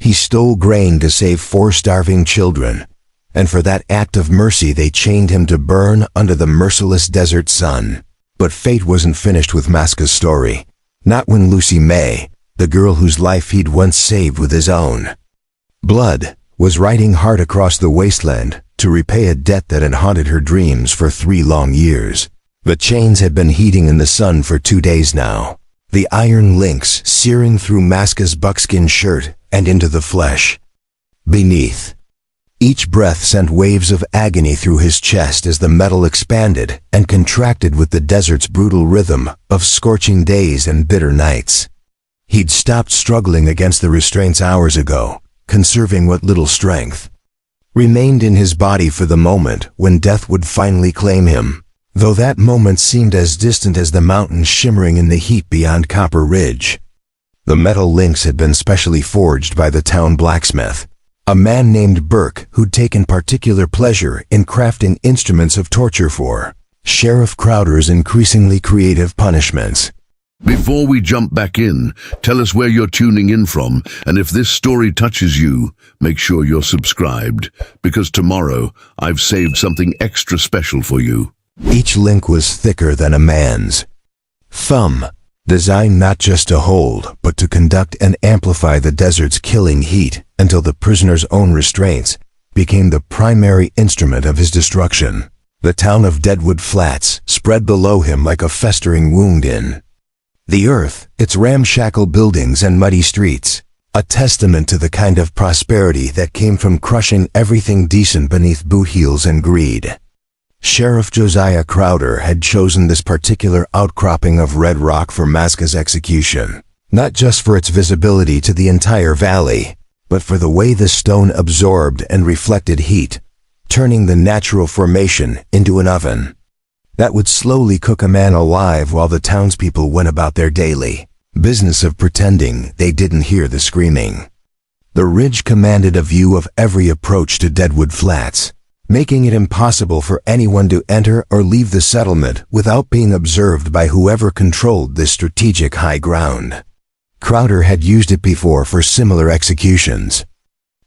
He stole grain to save 4 starving children, and for that act of mercy they chained him to burn under the merciless desert sun. But fate wasn't finished with Maska's story. Not when Lucy May, the girl whose life he'd once saved with his own blood, was riding hard across the wasteland to repay a debt that had haunted her dreams for 3 long years. The chains had been heating in the sun for 2 days now, the iron links searing through Maska's buckskin shirt and into the flesh beneath. Each breath sent waves of agony through his chest as the metal expanded and contracted with the desert's brutal rhythm of scorching days and bitter nights. He'd stopped struggling against the restraints hours ago, conserving what little strength remained in his body for the moment when death would finally claim him, though that moment seemed as distant as the mountains shimmering in the heat beyond Copper Ridge. The metal links had been specially forged by the town blacksmith, a man named Burke who'd taken particular pleasure in crafting instruments of torture for Sheriff Crowder's increasingly creative punishments. Before we jump back in, tell us where you're tuning in from, and if this story touches you, make sure you're subscribed, because tomorrow I've saved something extra special for you. Each link was thicker than a man's thumb, designed not just to hold, but to conduct and amplify the desert's killing heat until the prisoner's own restraints became the primary instrument of his destruction. The town of Deadwood Flats spread below him like a festering wound in the earth, its ramshackle buildings and muddy streets, a testament to the kind of prosperity that came from crushing everything decent beneath boot heels and greed. Sheriff Josiah Crowder had chosen this particular outcropping of red rock for Maska's execution, not just for its visibility to the entire valley, but for the way the stone absorbed and reflected heat, turning the natural formation into an oven that would slowly cook a man alive while the townspeople went about their daily business of pretending they didn't hear the screaming. The ridge commanded a view of every approach to Deadwood Flats, making it impossible for anyone to enter or leave the settlement without being observed by whoever controlled this strategic high ground. Crowder had used it before for similar executions,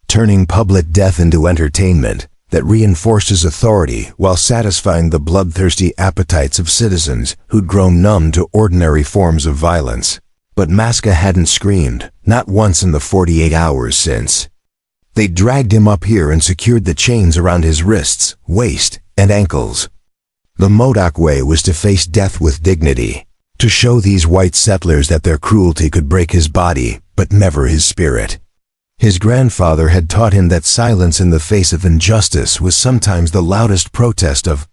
turning public death into entertainment that reinforced his authority while satisfying the bloodthirsty appetites of citizens who'd grown numb to ordinary forms of violence. But Maska hadn't screamed, not once in the 48 hours since they dragged him up here and secured the chains around his wrists, waist, and ankles. The Modoc way was to face death with dignity, to show these white settlers that their cruelty could break his body, but never his spirit. His grandfather had taught him that silence in the face of injustice was sometimes the loudest protest of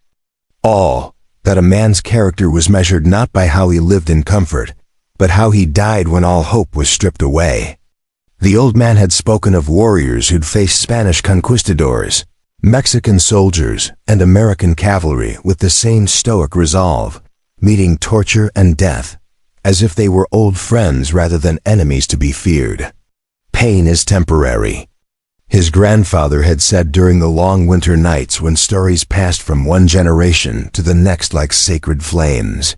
all, that a man's character was measured not by how he lived in comfort, but how he died when all hope was stripped away. The old man had spoken of warriors who'd faced Spanish conquistadors, Mexican soldiers, and American cavalry with the same stoic resolve, meeting torture and death, as if they were old friends rather than enemies to be feared. Pain is temporary, his grandfather had said during the long winter nights when stories passed from one generation to the next like sacred flames.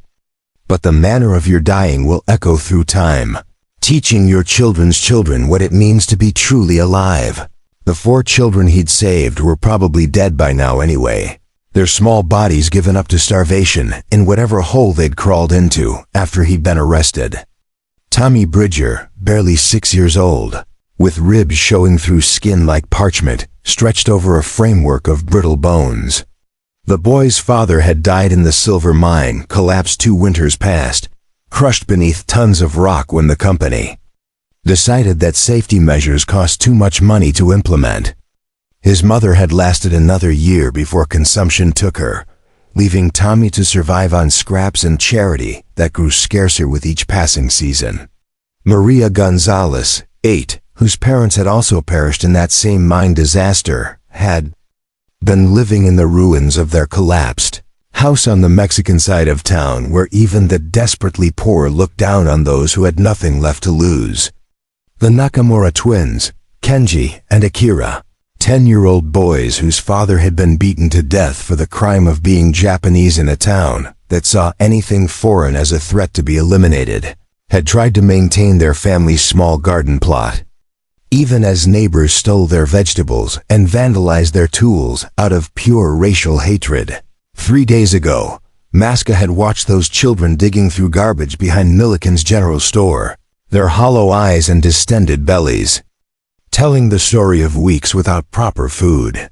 But the manner of your dying will echo through time, teaching your children's children what it means to be truly alive. The 4 children he'd saved were probably dead by now anyway, their small bodies given up to starvation in whatever hole they'd crawled into after he'd been arrested. Tommy Bridger, barely 6 years old, with ribs showing through skin like parchment, stretched over a framework of brittle bones. The boy's father had died in the silver mine, collapsed 2 winters past, crushed beneath tons of rock when the company decided that safety measures cost too much money to implement. His mother had lasted another year before consumption took her, leaving Tommy to survive on scraps and charity that grew scarcer with each passing season. Maria Gonzalez, 8, whose parents had also perished in that same mine disaster, had been living in the ruins of their collapsed house on the Mexican side of town, where even the desperately poor looked down on those who had nothing left to lose. The Nakamura twins, Kenji and Akira, 10-year-old boys whose father had been beaten to death for the crime of being Japanese in a town that saw anything foreign as a threat to be eliminated, had tried to maintain their family's small garden plot. even as neighbors stole their vegetables and vandalized their tools out of pure racial hatred. 3 days ago, Maska had watched those children digging through garbage behind Milliken's general store, their hollow eyes and distended bellies, telling the story of weeks without proper food.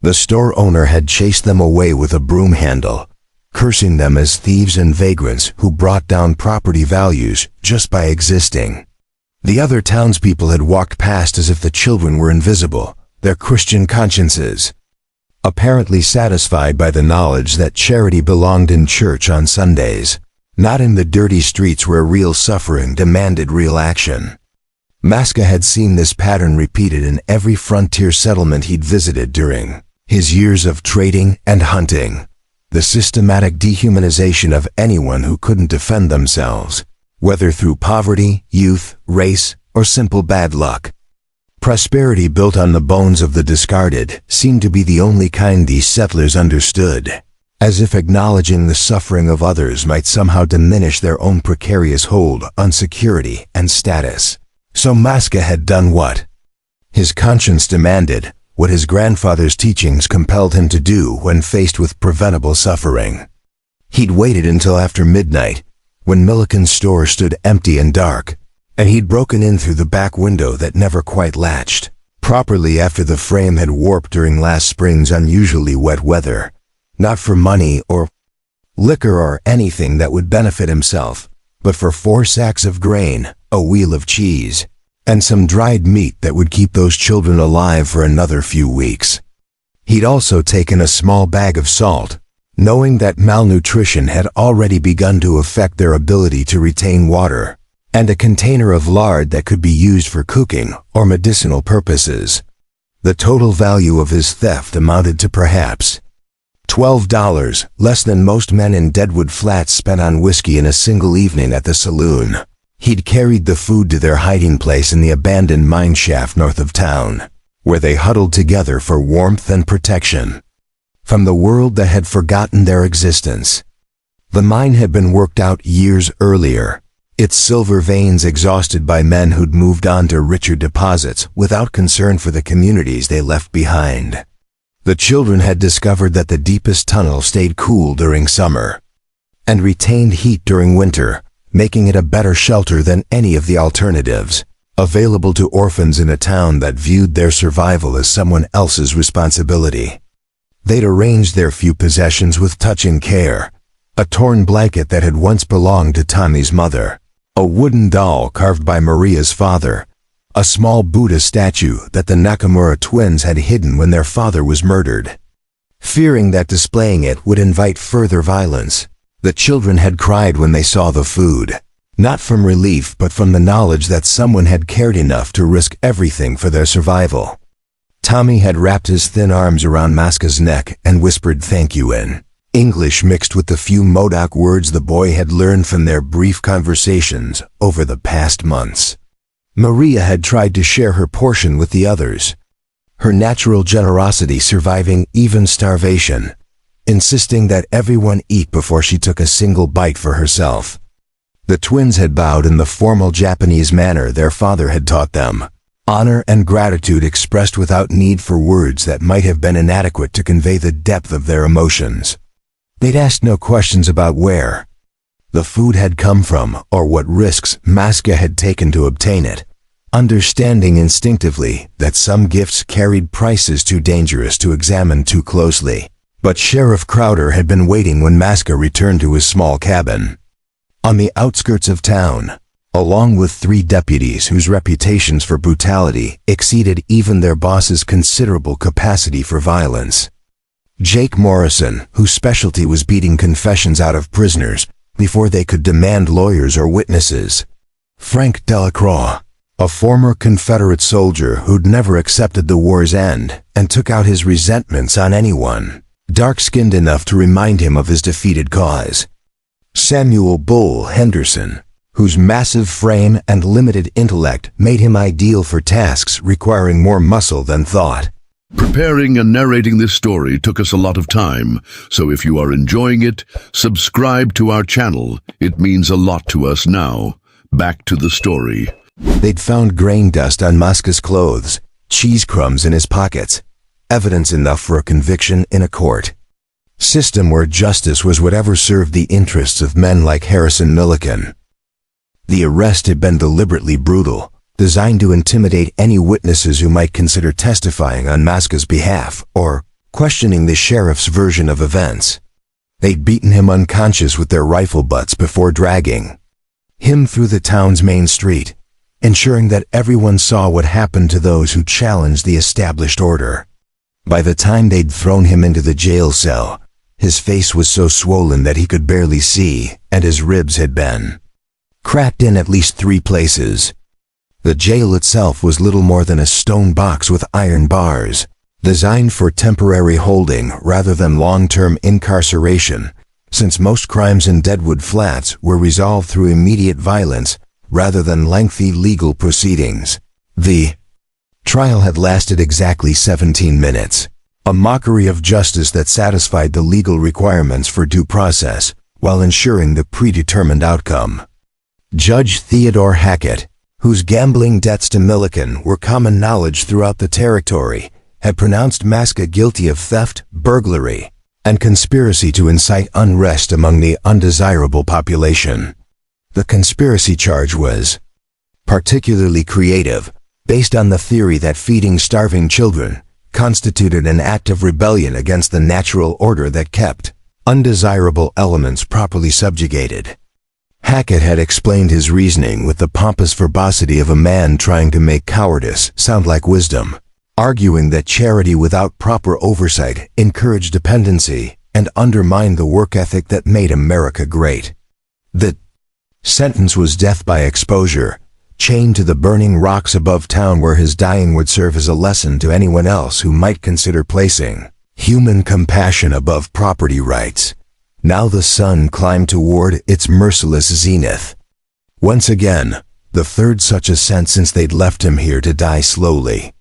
The store owner had chased them away with a broom handle, cursing them as thieves and vagrants who brought down property values just by existing. The other townspeople had walked past as if the children were invisible, their Christian consciences apparently satisfied by the knowledge that charity belonged in church on Sundays, not in the dirty streets where real suffering demanded real action. Maska had seen this pattern repeated in every frontier settlement he'd visited during his years of trading and hunting. The systematic dehumanization of anyone who couldn't defend themselves, whether through poverty, youth, race, or simple bad luck. Prosperity built on the bones of the discarded seemed to be the only kind these settlers understood, as if acknowledging the suffering of others might somehow diminish their own precarious hold on security and status. So Maska had done what his conscience demanded, what his grandfather's teachings compelled him to do when faced with preventable suffering. He'd waited until after midnight, when Milliken's store stood empty and dark, and he'd broken in through the back window that never quite latched properly after the frame had warped during last spring's unusually wet weather, not for money or liquor or anything that would benefit himself, but for 4 sacks of grain, a wheel of cheese, and some dried meat that would keep those children alive for another few weeks. He'd also taken a small bag of salt, knowing that malnutrition had already begun to affect their ability to retain water, and a container of lard that could be used for cooking or medicinal purposes. The total value of his theft amounted to perhaps $12, less than most men in Deadwood Flats spent on whiskey in a single evening at the saloon. He'd carried the food to their hiding place in the abandoned mine shaft north of town, where they huddled together for warmth and protection from the world that had forgotten their existence. The mine had been worked out years earlier, its silver veins exhausted by men who'd moved on to richer deposits without concern for the communities they left behind. The children had discovered that the deepest tunnel stayed cool during summer and retained heat during winter, making it a better shelter than any of the alternatives available to orphans in a town that viewed their survival as someone else's responsibility. They'd arranged their few possessions with touching care: a torn blanket that had once belonged to Tommy's mother, a wooden doll carved by Maria's father, a small Buddha statue that the Nakamura twins had hidden when their father was murdered. Fearing that displaying it would invite further violence, the children had cried when they saw the food, not from relief but from the knowledge that someone had cared enough to risk everything for their survival. Tommy had wrapped his thin arms around Maska's neck and whispered thank you in English mixed with the few Modoc words the boy had learned from their brief conversations over the past months. Maria had tried to share her portion with the others, her natural generosity surviving even starvation, insisting that everyone eat before she took a single bite for herself. The twins had bowed in the formal Japanese manner their father had taught them, honor and gratitude expressed without need for words that might have been inadequate to convey the depth of their emotions. They'd asked no questions about where the food had come from or what risks Maska had taken to obtain it, understanding instinctively that some gifts carried prices too dangerous to examine too closely. But Sheriff Crowder had been waiting when Maska returned to his small cabin on the outskirts of town, along with 3 deputies whose reputations for brutality exceeded even their boss's considerable capacity for violence. Jake Morrison, whose specialty was beating confessions out of prisoners before they could demand lawyers or witnesses. Frank Delacroix, a former Confederate soldier who'd never accepted the war's end and took out his resentments on anyone dark-skinned enough to remind him of his defeated cause. Samuel Bull Henderson, whose massive frame and limited intellect made him ideal for tasks requiring more muscle than thought. Preparing and narrating this story took us a lot of time, so if you are enjoying it, subscribe to our channel. It means a lot to us now. Back to the story. They'd found grain dust on Maska's clothes, cheese crumbs in his pockets, evidence enough for a conviction in a court. System where justice was whatever served the interests of men like Harrison Milliken. The arrest had been deliberately brutal, designed to intimidate any witnesses who might consider testifying on Maska's behalf or questioning the sheriff's version of events. They'd beaten him unconscious with their rifle butts before dragging him through the town's main street, ensuring that everyone saw what happened to those who challenged the established order. By the time they'd thrown him into the jail cell, his face was so swollen that he could barely see, and his ribs had been cracked in at least 3 places. The jail itself was little more than a stone box with iron bars, designed for temporary holding rather than long-term incarceration, since most crimes in Deadwood Flats were resolved through immediate violence rather than lengthy legal proceedings. The trial had lasted exactly 17 minutes, a mockery of justice that satisfied the legal requirements for due process while ensuring the predetermined outcome. Judge Theodore Hackett, whose gambling debts to Milliken were common knowledge throughout the territory, had pronounced Maska guilty of theft, burglary, and conspiracy to incite unrest among the undesirable population. The conspiracy charge was particularly creative, based on the theory that feeding starving children constituted an act of rebellion against the natural order that kept undesirable elements properly subjugated. Hackett had explained his reasoning with the pompous verbosity of a man trying to make cowardice sound like wisdom, arguing that charity without proper oversight encouraged dependency and undermined the work ethic that made America great. The sentence was death by exposure, chained to the burning rocks above town where his dying would serve as a lesson to anyone else who might consider placing human compassion above property rights. Now the sun climbed toward its merciless zenith. Once again, the third such ascent since they'd left him here to die slowly.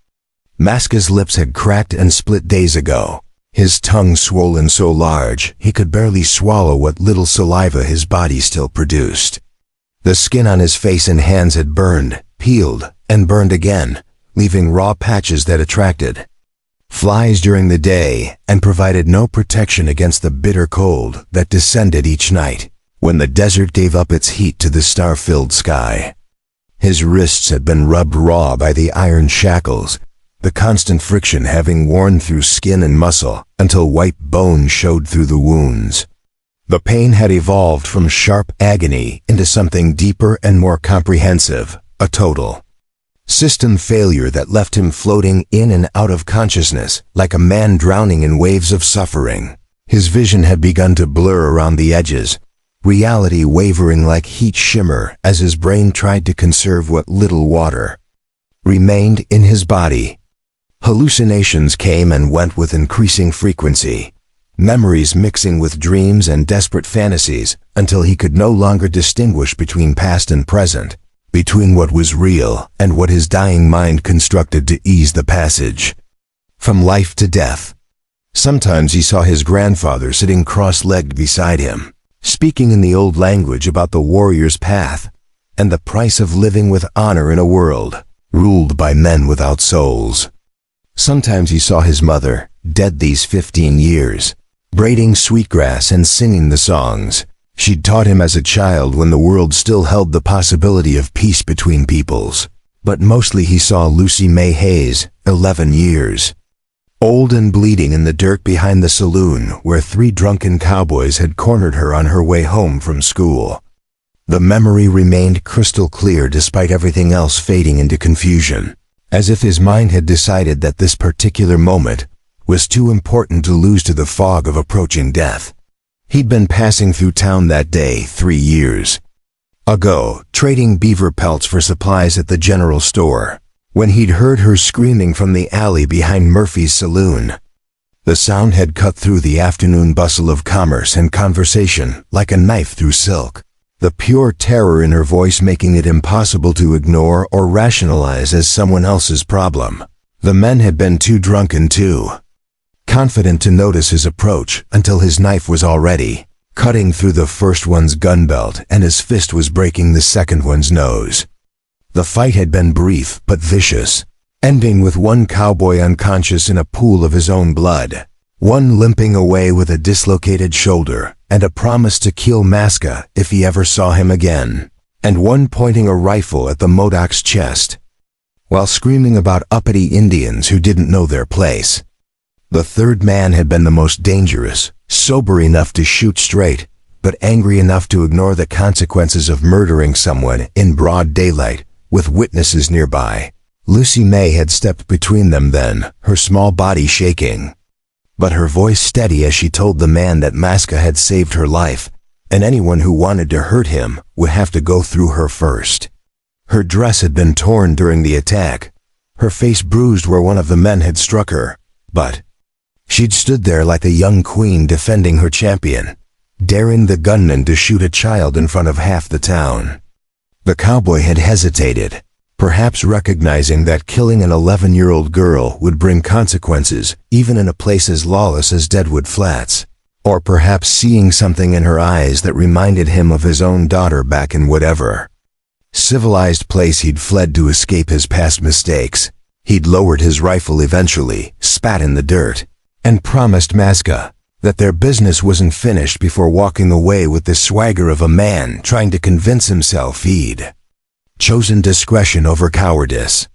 Maska's lips had cracked and split days ago, his tongue swollen so large he could barely swallow what little saliva his body still produced. The skin on his face and hands had burned, peeled, and burned again, leaving raw patches that attracted flies during the day and provided no protection against the bitter cold that descended each night when the desert gave up its heat to the star-filled sky. His wrists had been rubbed raw by the iron shackles, the constant friction having worn through skin and muscle until white bone showed through the wounds. The pain had evolved from sharp agony into something deeper and more comprehensive, a total system failure that left him floating in and out of consciousness like a man drowning in waves of suffering. His vision had begun to blur around the edges, reality wavering like heat shimmer as his brain tried to conserve what little water remained in his body. Hallucinations came and went with increasing frequency, memories mixing with dreams and desperate fantasies until he could no longer distinguish between past and present, between what was real and what his dying mind constructed to ease the passage from life to death. Sometimes he saw his grandfather sitting cross-legged beside him, speaking in the old language about the warrior's path and the price of living with honor in a world ruled by men without souls. Sometimes he saw his mother, dead these 15 years, braiding sweetgrass and singing the songs she'd taught him as a child when the world still held the possibility of peace between peoples. But mostly he saw Lucy May Hayes, 11 years, old and bleeding in the dirt behind the saloon where 3 drunken cowboys had cornered her on her way home from school. The memory remained crystal clear despite everything else fading into confusion, as if his mind had decided that this particular moment was too important to lose to the fog of approaching death. He'd been passing through town that day 3 years ago, trading beaver pelts for supplies at the general store, when he'd heard her screaming from the alley behind Murphy's saloon. The sound had cut through the afternoon bustle of commerce and conversation like a knife through silk, the pure terror in her voice making it impossible to ignore or rationalize as someone else's problem. The men had been too drunken too confident to notice his approach until his knife was already cutting through the first one's gun belt and his fist was breaking the second one's nose. The fight had been brief but vicious, ending with one cowboy unconscious in a pool of his own blood, one limping away with a dislocated shoulder and a promise to kill Maska if he ever saw him again, and one pointing a rifle at the Modoc's chest, while screaming about uppity Indians who didn't know their place. The third man had been the most dangerous, sober enough to shoot straight, but angry enough to ignore the consequences of murdering someone in broad daylight with witnesses nearby. Lucy May had stepped between them then, her small body shaking, but her voice steady as she told the man that Maska had saved her life, and anyone who wanted to hurt him would have to go through her first. Her dress had been torn during the attack, her face bruised where one of the men had struck her, but she'd stood there like a young queen defending her champion, daring the gunman to shoot a child in front of half the town. The cowboy had hesitated, perhaps recognizing that killing an 11-year-old girl would bring consequences even in a place as lawless as Deadwood Flats, or perhaps seeing something in her eyes that reminded him of his own daughter back in whatever civilized place he'd fled to escape his past mistakes. He'd lowered his rifle eventually, spat in the dirt, and promised Maska that their business wasn't finished before walking away with the swagger of a man trying to convince himself he'd chosen discretion over cowardice.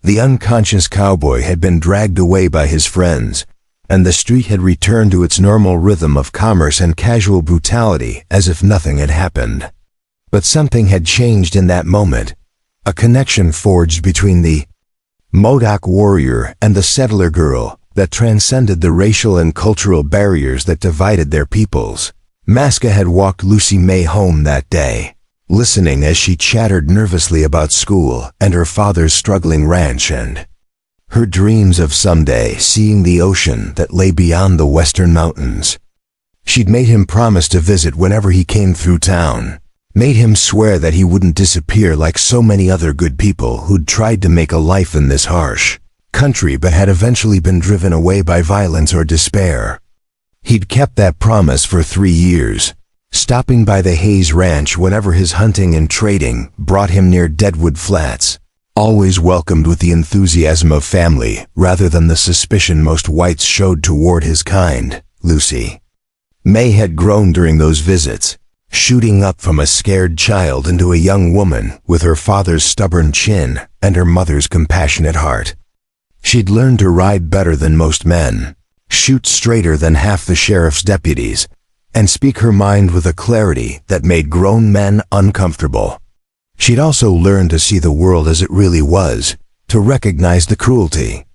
The unconscious cowboy had been dragged away by his friends, and the street had returned to its normal rhythm of commerce and casual brutality as if nothing had happened. But something had changed in that moment, a connection forged between the Modoc warrior and the settler girl that transcended the racial and cultural barriers that divided their peoples. Maska had walked Lucy May home that day, listening as she chattered nervously about school and her father's struggling ranch and her dreams of someday seeing the ocean that lay beyond the western mountains. She'd made him promise to visit whenever he came through town, made him swear that he wouldn't disappear like so many other good people who'd tried to make a life in this harsh country but had eventually been driven away by violence or despair. He'd kept that promise for 3 years, stopping by the Hayes Ranch whenever his hunting and trading brought him near Deadwood Flats, always welcomed with the enthusiasm of family rather than the suspicion most whites showed toward his kind. Lucy May had grown during those visits, shooting up from a scared child into a young woman with her father's stubborn chin and her mother's compassionate heart. She'd learned to ride better than most men, shoot straighter than half the sheriff's deputies, and speak her mind with a clarity that made grown men uncomfortable. She'd also learned to see the world as it really was, to recognize the cruelty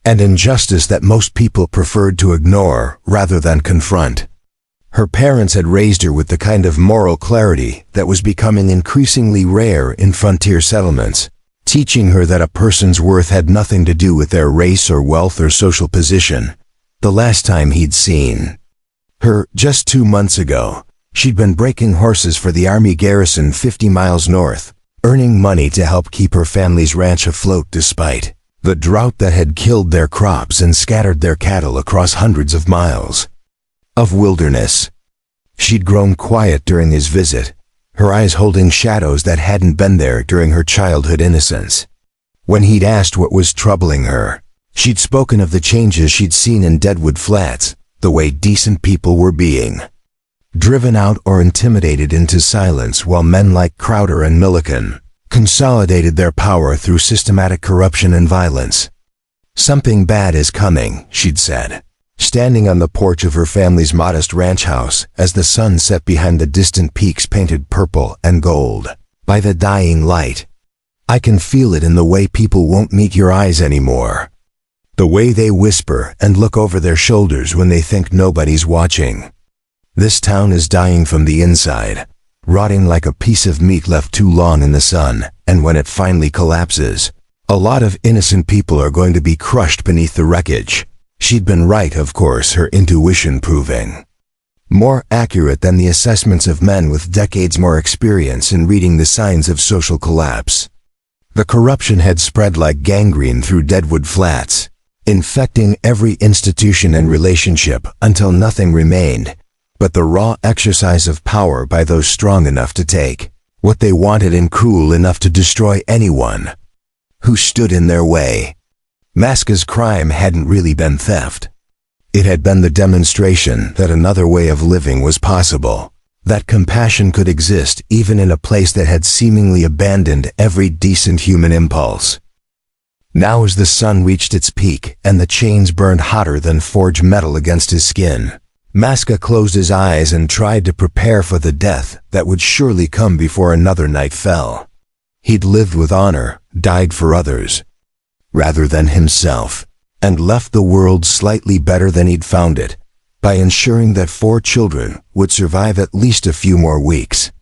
and injustice that most people preferred to ignore rather than confront. Her parents had raised her with the kind of moral clarity that was becoming increasingly rare in frontier settlements, teaching her that a person's worth had nothing to do with their race or wealth or social position. The last time he'd seen her, just 2 months ago, she'd been breaking horses for the Army garrison 50 miles north, earning money to help keep her family's ranch afloat despite the drought that had killed their crops and scattered their cattle across hundreds of miles of wilderness. She'd grown quiet during his visit, her eyes holding shadows that hadn't been there during her childhood innocence. When he'd asked what was troubling her, she'd spoken of the changes she'd seen in Deadwood Flats, the way decent people were being driven out or intimidated into silence while men like Crowder and Milliken consolidated their power through systematic corruption and violence. "Something bad is coming," she'd said, standing on the porch of her family's modest ranch house as the sun set behind the distant peaks painted purple and gold by the dying light. "I can feel it in the way people won't meet your eyes anymore. The way they whisper and look over their shoulders when they think nobody's watching. This town is dying from the inside, rotting like a piece of meat left too long in the sun, and when it finally collapses, a lot of innocent people are going to be crushed beneath the wreckage." She'd been right, of course, her intuition proving more accurate than the assessments of men with decades more experience in reading the signs of social collapse. The corruption had spread like gangrene through Deadwood Flats, infecting every institution and relationship until nothing remained but the raw exercise of power by those strong enough to take what they wanted and cruel enough to destroy anyone who stood in their way. Maska's crime hadn't really been theft. It had been the demonstration that another way of living was possible, that compassion could exist even in a place that had seemingly abandoned every decent human impulse. Now as the sun reached its peak and the chains burned hotter than forged metal against his skin, Maska closed his eyes and tried to prepare for the death that would surely come before another night fell. He'd lived with honor, died for others, rather than himself, and left the world slightly better than he'd found it, by ensuring that 4 children would survive at least a few more weeks.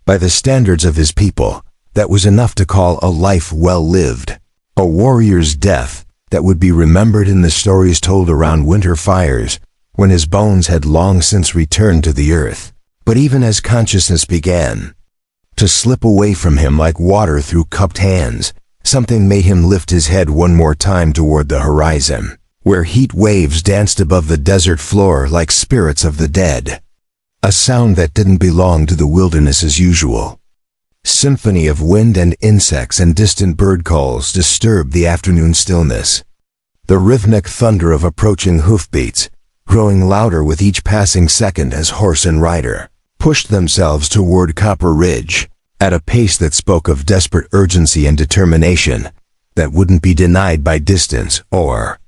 By the standards of his people, that was enough to call a life well lived, a warrior's death that would be remembered in the stories told around winter fires, when his bones had long since returned to the earth. But even as consciousness began to slip away from him like water through cupped hands, something made him lift his head one more time toward the horizon, where heat waves danced above the desert floor like spirits of the dead. A sound that didn't belong to the wilderness as usual. Symphony of wind and insects and distant bird calls disturbed the afternoon stillness. The rhythmic thunder of approaching hoofbeats, growing louder with each passing second as horse and rider pushed themselves toward Copper Ridge, at a pace that spoke of desperate urgency and determination that wouldn't be denied by distance or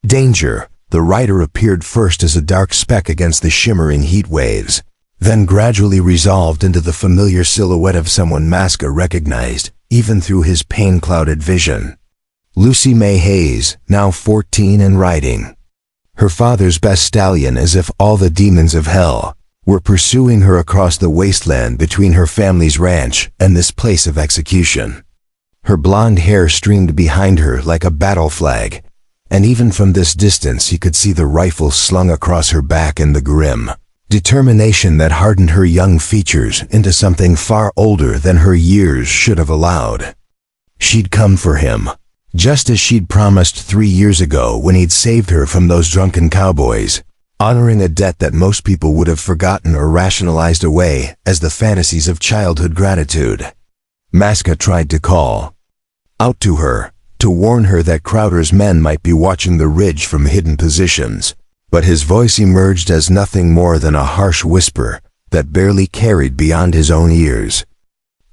danger. The rider appeared first as a dark speck against the shimmering heat waves, then gradually resolved into the familiar silhouette of someone Maska recognized, even through his pain-clouded vision. Lucy May Hayes, now 14 and riding her father's best stallion, as if all the demons of hell were pursuing her across the wasteland between her family's ranch and this place of execution. Her blonde hair streamed behind her like a battle flag, and even from this distance he could see the rifle slung across her back and the grim determination that hardened her young features into something far older than her years should have allowed. She'd come for him, just as she'd promised 3 years ago when he'd saved her from those drunken cowboys, honoring a debt that most people would have forgotten or rationalized away as the fantasies of childhood gratitude. Maska tried to call out to her, to warn her that Crowder's men might be watching the ridge from hidden positions, but his voice emerged as nothing more than a harsh whisper that barely carried beyond his own ears.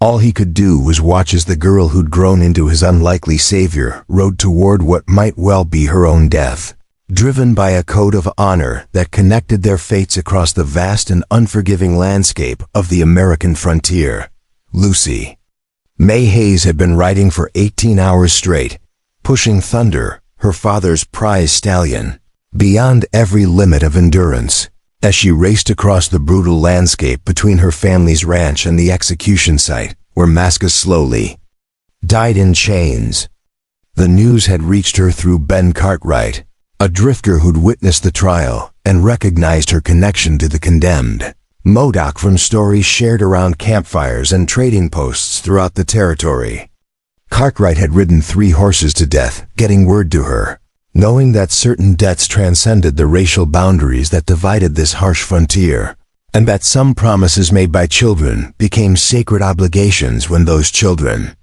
All he could do was watch as the girl who'd grown into his unlikely savior rode toward what might well be her own death, driven by a code of honor that connected their fates across the vast and unforgiving landscape of the American frontier. Lucy May Hayes had been riding for 18 hours straight, pushing Thunder, her father's prize stallion, beyond every limit of endurance, as she raced across the brutal landscape between her family's ranch and the execution site, where Maska slowly died in chains. The news had reached her through Ben Cartwright, a drifter who'd witnessed the trial and recognized her connection to the condemned. Modoc from stories shared around campfires and trading posts throughout the territory. Cartwright had ridden 3 horses to death, getting word to her, knowing that certain debts transcended the racial boundaries that divided this harsh frontier, and that some promises made by children became sacred obligations when those children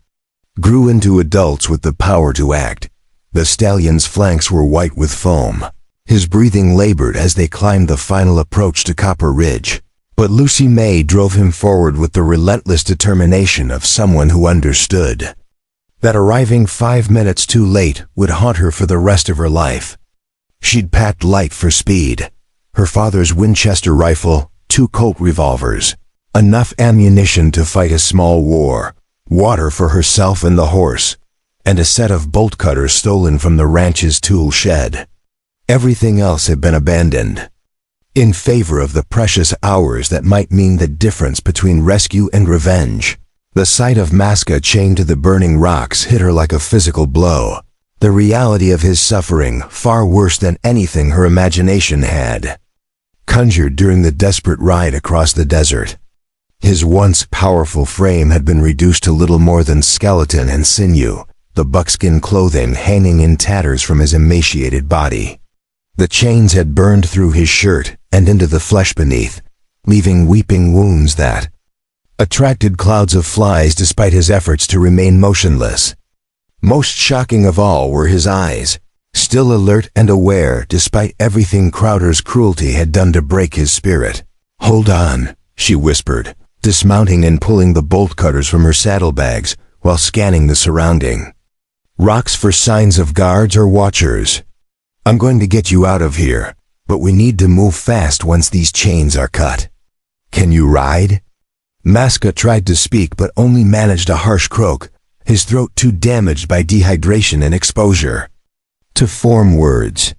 grew into adults with the power to act. The stallion's flanks were white with foam. His breathing labored as they climbed the final approach to Copper Ridge, but Lucy May drove him forward with the relentless determination of someone who understood that arriving 5 minutes too late would haunt her for the rest of her life. She'd packed light for speed, her father's Winchester rifle, 2 Colt revolvers, enough ammunition to fight a small war, water for herself and the horse, and a set of bolt cutters stolen from the ranch's tool shed. Everything else had been abandoned, in favor of the precious hours that might mean the difference between rescue and revenge. The sight of Maska chained to the burning rocks hit her like a physical blow. The reality of his suffering, far worse than anything her imagination had conjured during the desperate ride across the desert. His once powerful frame had been reduced to little more than skeleton and sinew, the buckskin clothing hanging in tatters from his emaciated body. The chains had burned through his shirt and into the flesh beneath, leaving weeping wounds that attracted clouds of flies despite his efforts to remain motionless. Most shocking of all were his eyes, still alert and aware despite everything Crowder's cruelty had done to break his spirit. "Hold on," she whispered, dismounting and pulling the bolt cutters from her saddlebags while scanning the surrounding. "Rocks for signs of guards or watchers. I'm going to get you out of here, but we need to move fast once these chains are cut. Can you ride?" Maska tried to speak but only managed a harsh croak, his throat too damaged by dehydration and exposure to form words.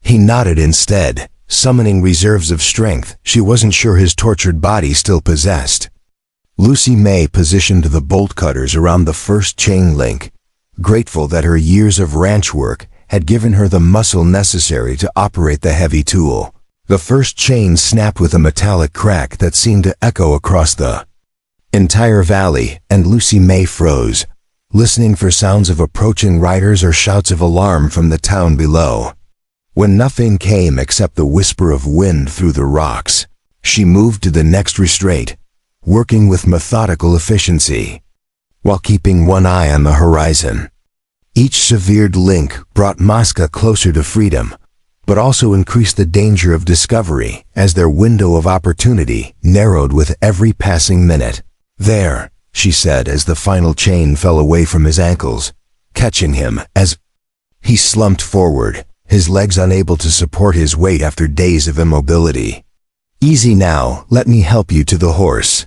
He nodded instead, summoning reserves of strength she wasn't sure his tortured body still possessed. Lucy May positioned the bolt cutters around the first chain link, grateful that her years of ranch work had given her the muscle necessary to operate the heavy tool. The first chain snapped with a metallic crack that seemed to echo across the entire valley, and Lucy May froze, listening for sounds of approaching riders or shouts of alarm from the town below. When nothing came except the whisper of wind through the rocks, she moved to the next restraint, working with methodical efficiency, while keeping one eye on the horizon. Each severed link brought Maska closer to freedom, but also increased the danger of discovery as their window of opportunity narrowed with every passing minute. "There," she said as the final chain fell away from his ankles, catching him as he slumped forward, his legs unable to support his weight after days of immobility. "Easy now, let me help you to the horse."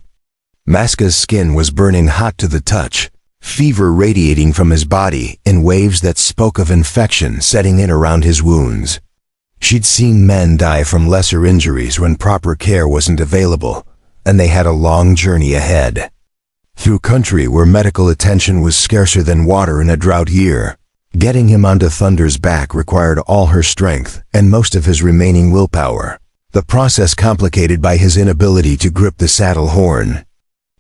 Maska's skin was burning hot to the touch, fever radiating from his body in waves that spoke of infection setting in around his wounds. She'd seen men die from lesser injuries when proper care wasn't available, and they had a long journey ahead. Through country where medical attention was scarcer than water in a drought year, getting him onto Thunder's back required all her strength and most of his remaining willpower, the process complicated by his inability to grip the saddle horn.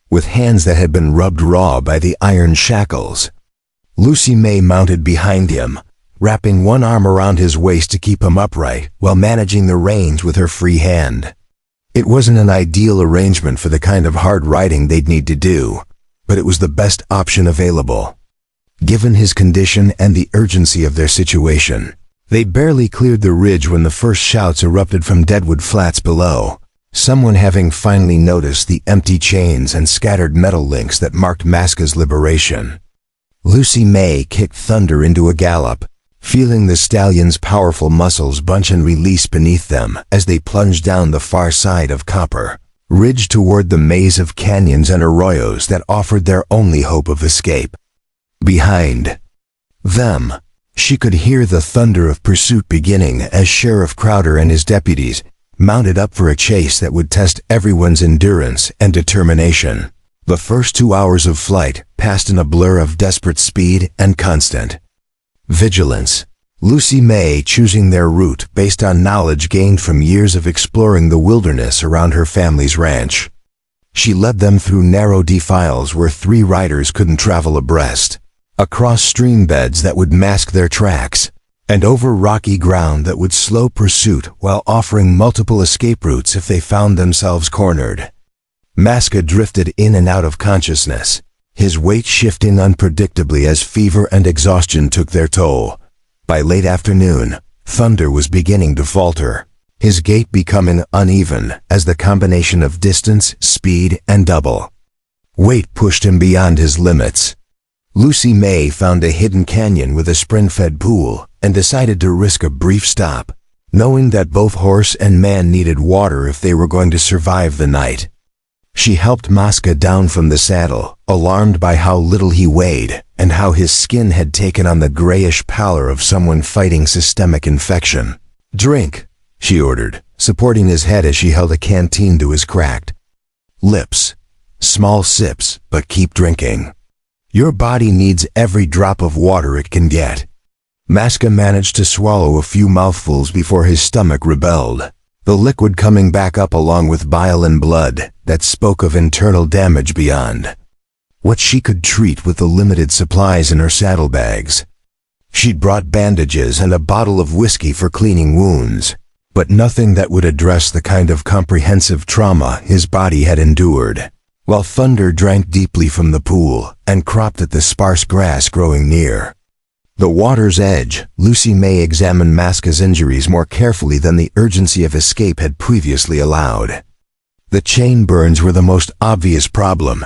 With hands that had been rubbed raw by the iron shackles, Lucy May mounted behind him, wrapping one arm around his waist to keep him upright while managing the reins with her free hand. It wasn't an ideal arrangement for the kind of hard riding they'd need to do, but it was the best option available. Given his condition and the urgency of their situation, they barely cleared the ridge when the first shouts erupted from Deadwood Flats below, someone having finally noticed the empty chains and scattered metal links that marked Maska's liberation. Lucy May kicked Thunder into a gallop, feeling the stallion's powerful muscles bunch and release beneath them as they plunged down the far side of Copper Ridge toward the maze of canyons and arroyos that offered their only hope of escape. Behind them, she could hear the thunder of pursuit beginning as Sheriff Crowder and his deputies mounted up for a chase that would test everyone's endurance and determination. The first 2 hours of flight passed in a blur of desperate speed and constant vigilance, Lucy May choosing their route based on knowledge gained from years of exploring the wilderness around her family's ranch. She led them through narrow defiles where 3 riders couldn't travel abreast, across stream beds that would mask their tracks, and over rocky ground that would slow pursuit while offering multiple escape routes if they found themselves cornered. Maska drifted in and out of consciousness, his weight shifting unpredictably as fever and exhaustion took their toll. By late afternoon, Thunder was beginning to falter, his gait becoming uneven as the combination of distance, speed, and double weight pushed him beyond his limits. Lucy May found a hidden canyon with a spring-fed pool and decided to risk a brief stop, knowing that both horse and man needed water if they were going to survive the night. She helped Maska down from the saddle, alarmed by how little he weighed and how his skin had taken on the grayish pallor of someone fighting systemic infection. "Drink," she ordered, supporting his head as she held a canteen to his cracked lips. "Small sips, but keep drinking. Your body needs every drop of water it can get." Maska managed to swallow a few mouthfuls before his stomach rebelled, the liquid coming back up along with bile and blood that spoke of internal damage beyond what she could treat with the limited supplies in her saddlebags. She'd brought bandages and a bottle of whiskey for cleaning wounds, but nothing that would address the kind of comprehensive trauma his body had endured. while Thunder drank deeply from the pool and cropped at the sparse grass growing near. The water's edge, Lucy May examined Maska's injuries more carefully than the urgency of escape had previously allowed. The chain burns were the most obvious problem,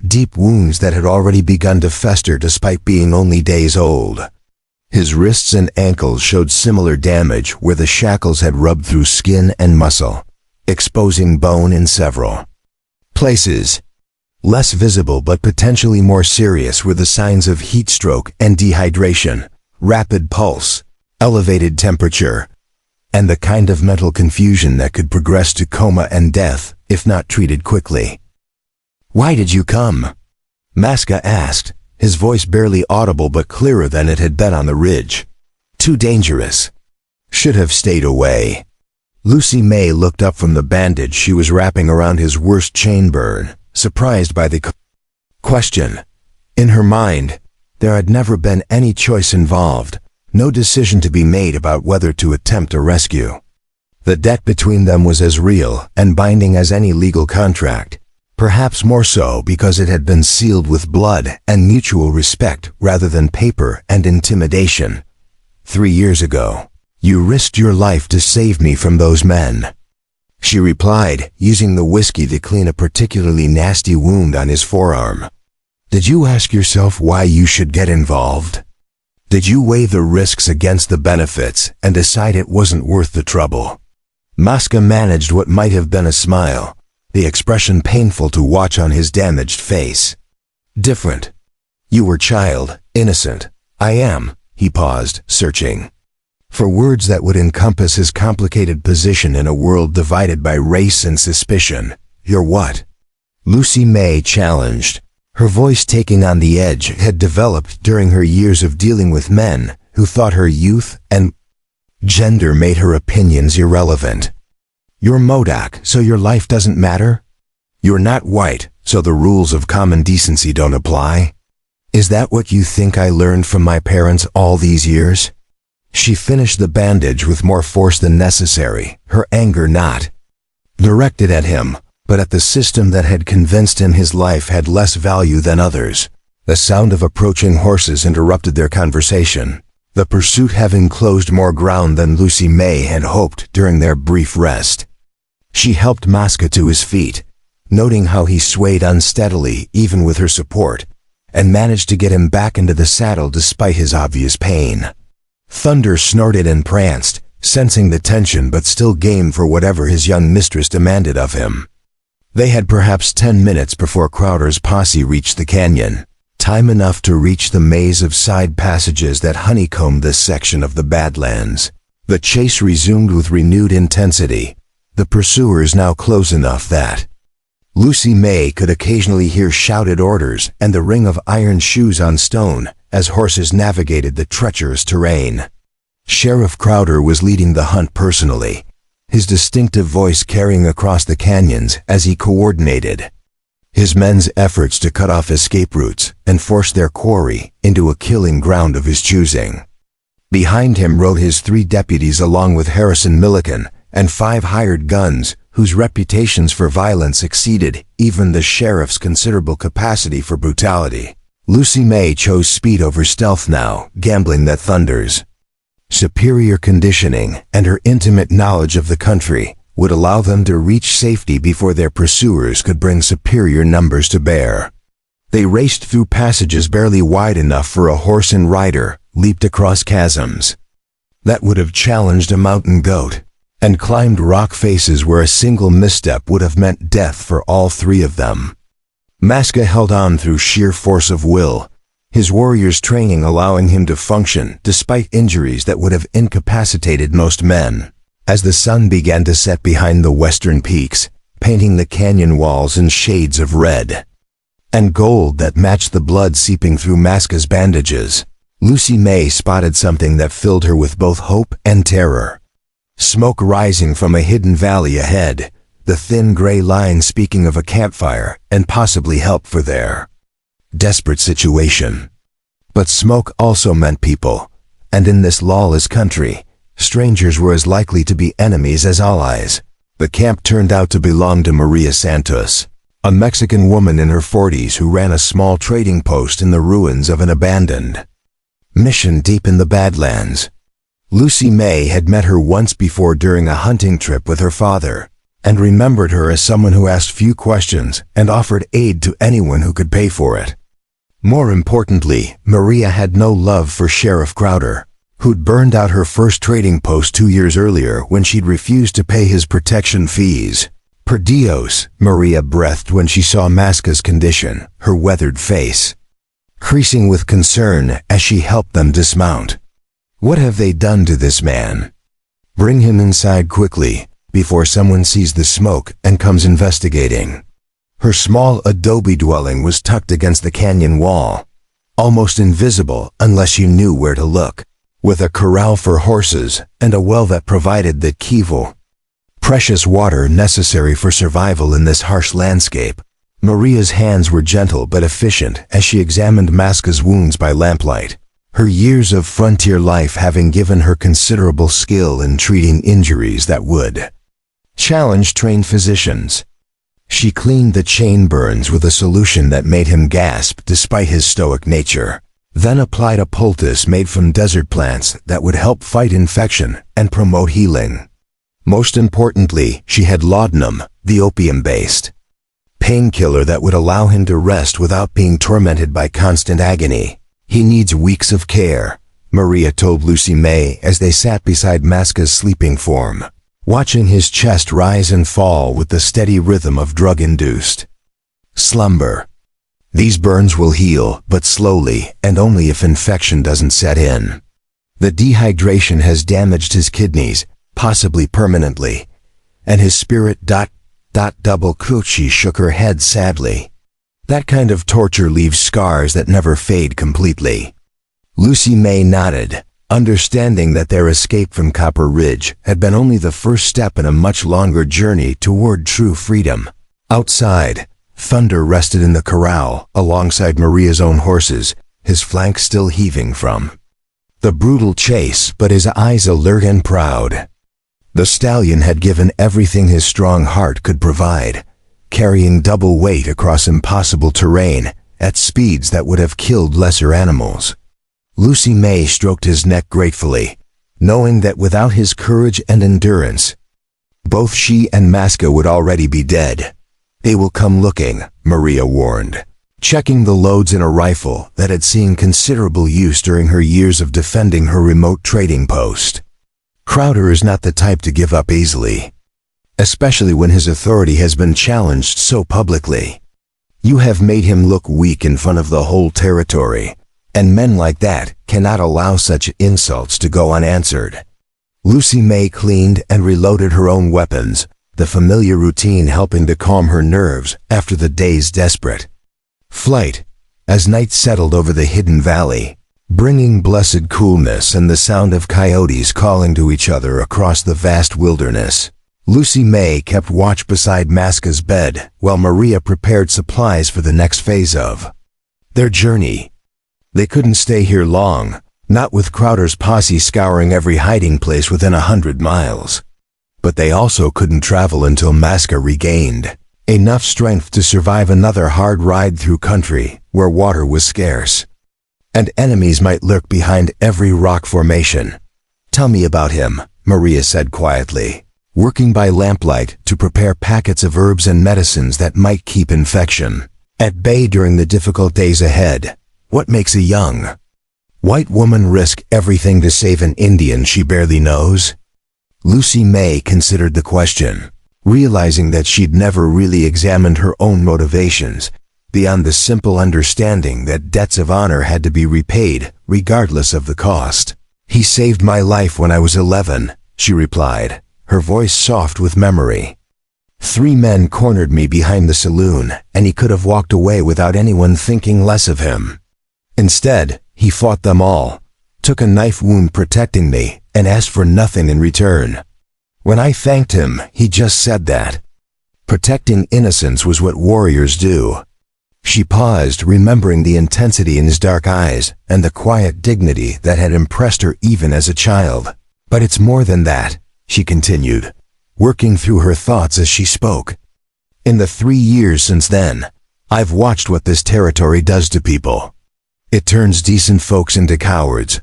deep wounds that had already begun to fester despite being only days old. His wrists and ankles showed similar damage where the shackles had rubbed through skin and muscle, exposing bone in several places. Less visible but potentially more serious were the signs of heat stroke and dehydration, rapid pulse, elevated temperature, and the kind of mental confusion that could progress to coma and death if not treated quickly. "Why did you come?" Maska asked, his voice barely audible but clearer than it had been on the ridge. "Too dangerous. Should have stayed away." Lucy May looked up from the bandage she was wrapping around his worst chain burn, surprised by the question. In her mind, there had never been any choice involved, no decision to be made about whether to attempt a rescue. The debt between them was as real and binding as any legal contract, perhaps more so because it had been sealed with blood and mutual respect rather than paper and intimidation. 3 years ago, you risked your life to save me from those men, she replied, using the whiskey to clean a particularly nasty wound on his forearm. Did you ask yourself why you should get involved? Did you weigh the risks against the benefits and decide it wasn't worth the trouble? Maska managed what might have been a smile, the expression painful to watch on his damaged face. Different. You were child, innocent. I am, he paused, searching for words that would encompass his complicated position in a world divided by race and suspicion. You're what? Lucy May challenged. Her voice taking on the edge had developed during her years of dealing with men who thought her youth and gender made her opinions irrelevant. You're Modoc, so your life doesn't matter? You're not white, so the rules of common decency don't apply? Is that what you think I learned from my parents all these years? She finished the bandage with more force than necessary, her anger not directed at him, but at the system that had convinced him his life had less value than others. The sound of approaching horses interrupted their conversation, the pursuit having closed more ground than Lucy May had hoped during their brief rest. She helped Maska to his feet, noting how he swayed unsteadily even with her support, and managed to get him back into the saddle despite his obvious pain. Thunder snorted and pranced, sensing the tension but still game for whatever his young mistress demanded of him. They had perhaps 10 minutes before Crowder's posse reached the canyon, time enough to reach the maze of side passages that honeycombed this section of the Badlands. The chase resumed with renewed intensity, the pursuers now close enough that Lucy May could occasionally hear shouted orders and the ring of iron shoes on stone as horses navigated the treacherous terrain. Sheriff Crowder was leading the hunt personally, his distinctive voice carrying across the canyons as he coordinated his men's efforts to cut off escape routes and force their quarry into a killing ground of his choosing. Behind him rode his 3 deputies along with Harrison Milliken and 5 hired guns whose reputations for violence exceeded even the sheriff's considerable capacity for brutality. Lucy May chose speed over stealth now, gambling that Thunder's superior conditioning and her intimate knowledge of the country would allow them to reach safety before their pursuers could bring superior numbers to bear. They raced through passages barely wide enough for a horse and rider, leaped across chasms that would have challenged a mountain goat, and climbed rock faces where a single misstep would have meant death for all 3 of them. Maska held on through sheer force of will, his warrior's training allowing him to function despite injuries that would have incapacitated most men. As the sun began to set behind the western peaks, painting the canyon walls in shades of red and gold that matched the blood seeping through Maska's bandages, Lucy May spotted something that filled her with both hope and terror. Smoke rising from a hidden valley ahead, the thin gray line speaking of a campfire and possibly help for their desperate situation. But smoke also meant people, and in this lawless country, strangers were as likely to be enemies as allies. The camp turned out to belong to Maria Santos, a Mexican woman in her 40s who ran a small trading post in the ruins of an abandoned mission deep in the Badlands. Lucy May had met her once before during a hunting trip with her father, and remembered her as someone who asked few questions and offered aid to anyone who could pay for it. More importantly, Maria had no love for Sheriff Crowder, who'd burned out her first trading post 2 years earlier when she'd refused to pay his protection fees. Per Dios, Maria breathed when she saw Masca's condition, her weathered face creasing with concern as she helped them dismount. What have they done to this man? Bring him inside quickly, before someone sees the smoke and comes investigating. Her small adobe dwelling was tucked against the canyon wall, almost invisible unless you knew where to look, with a corral for horses and a well that provided the kivo, precious water necessary for survival in this harsh landscape. Maria's hands were gentle but efficient as she examined Masca's wounds by lamplight, her years of frontier life having given her considerable skill in treating injuries that would challenge trained physicians. She cleaned the chain burns with a solution that made him gasp despite his stoic nature, then applied a poultice made from desert plants that would help fight infection and promote healing. Most importantly, she had laudanum, the opium-based painkiller that would allow him to rest without being tormented by constant agony. He needs weeks of care, Maria told Lucy May as they sat beside Masca's sleeping form, watching his chest rise and fall with the steady rhythm of drug-induced slumber. These burns will heal, but slowly and only if infection doesn't set in. The dehydration has damaged his kidneys, possibly permanently, and his spirit. Double Coochie shook her head sadly. That kind of torture leaves scars that never fade completely. Lucy May nodded, understanding that their escape from Copper Ridge had been only the first step in a much longer journey toward true freedom. Outside, Thunder rested in the corral alongside Maria's own horses, his flanks still heaving from the brutal chase, but his eyes alert and proud. The stallion had given everything his strong heart could provide, carrying double weight across impossible terrain at speeds that would have killed lesser animals. Lucy May stroked his neck gratefully, knowing that without his courage and endurance, both she and Masca would already be dead. They will come looking, Maria warned, checking the loads in a rifle that had seen considerable use during her years of defending her remote trading post. Crowder is not the type to give up easily, especially when his authority has been challenged so publicly. You have made him look weak in front of the whole territory, and men like that cannot allow such insults to go unanswered. Lucy May cleaned and reloaded her own weapons, the familiar routine helping to calm her nerves after the day's desperate flight. As night settled over the hidden valley, bringing blessed coolness and the sound of coyotes calling to each other across the vast wilderness, Lucy May kept watch beside Masca's bed while Maria prepared supplies for the next phase of their journey. They couldn't stay here long, not with Crowder's posse scouring every hiding place within 100 miles. But they also couldn't travel until Masca regained enough strength to survive another hard ride through country where water was scarce, and enemies might lurk behind every rock formation. Tell me about him, Maria said quietly, working by lamplight to prepare packets of herbs and medicines that might keep infection at bay during the difficult days ahead. What makes a young white woman risk everything to save an Indian she barely knows? Lucy May considered the question, realizing that she'd never really examined her own motivations, beyond the simple understanding that debts of honor had to be repaid, regardless of the cost. He saved my life when I was 11, she replied, her voice soft with memory. 3 men cornered me behind the saloon, and he could have walked away without anyone thinking less of him. Instead, he fought them all, took a knife wound protecting me, and asked for nothing in return. When I thanked him, he just said that protecting innocence was what warriors do. She paused, remembering the intensity in his dark eyes and the quiet dignity that had impressed her even as a child. But it's more than that, she continued, working through her thoughts as she spoke. In the 3 years since then, I've watched what this territory does to people. It turns decent folks into cowards,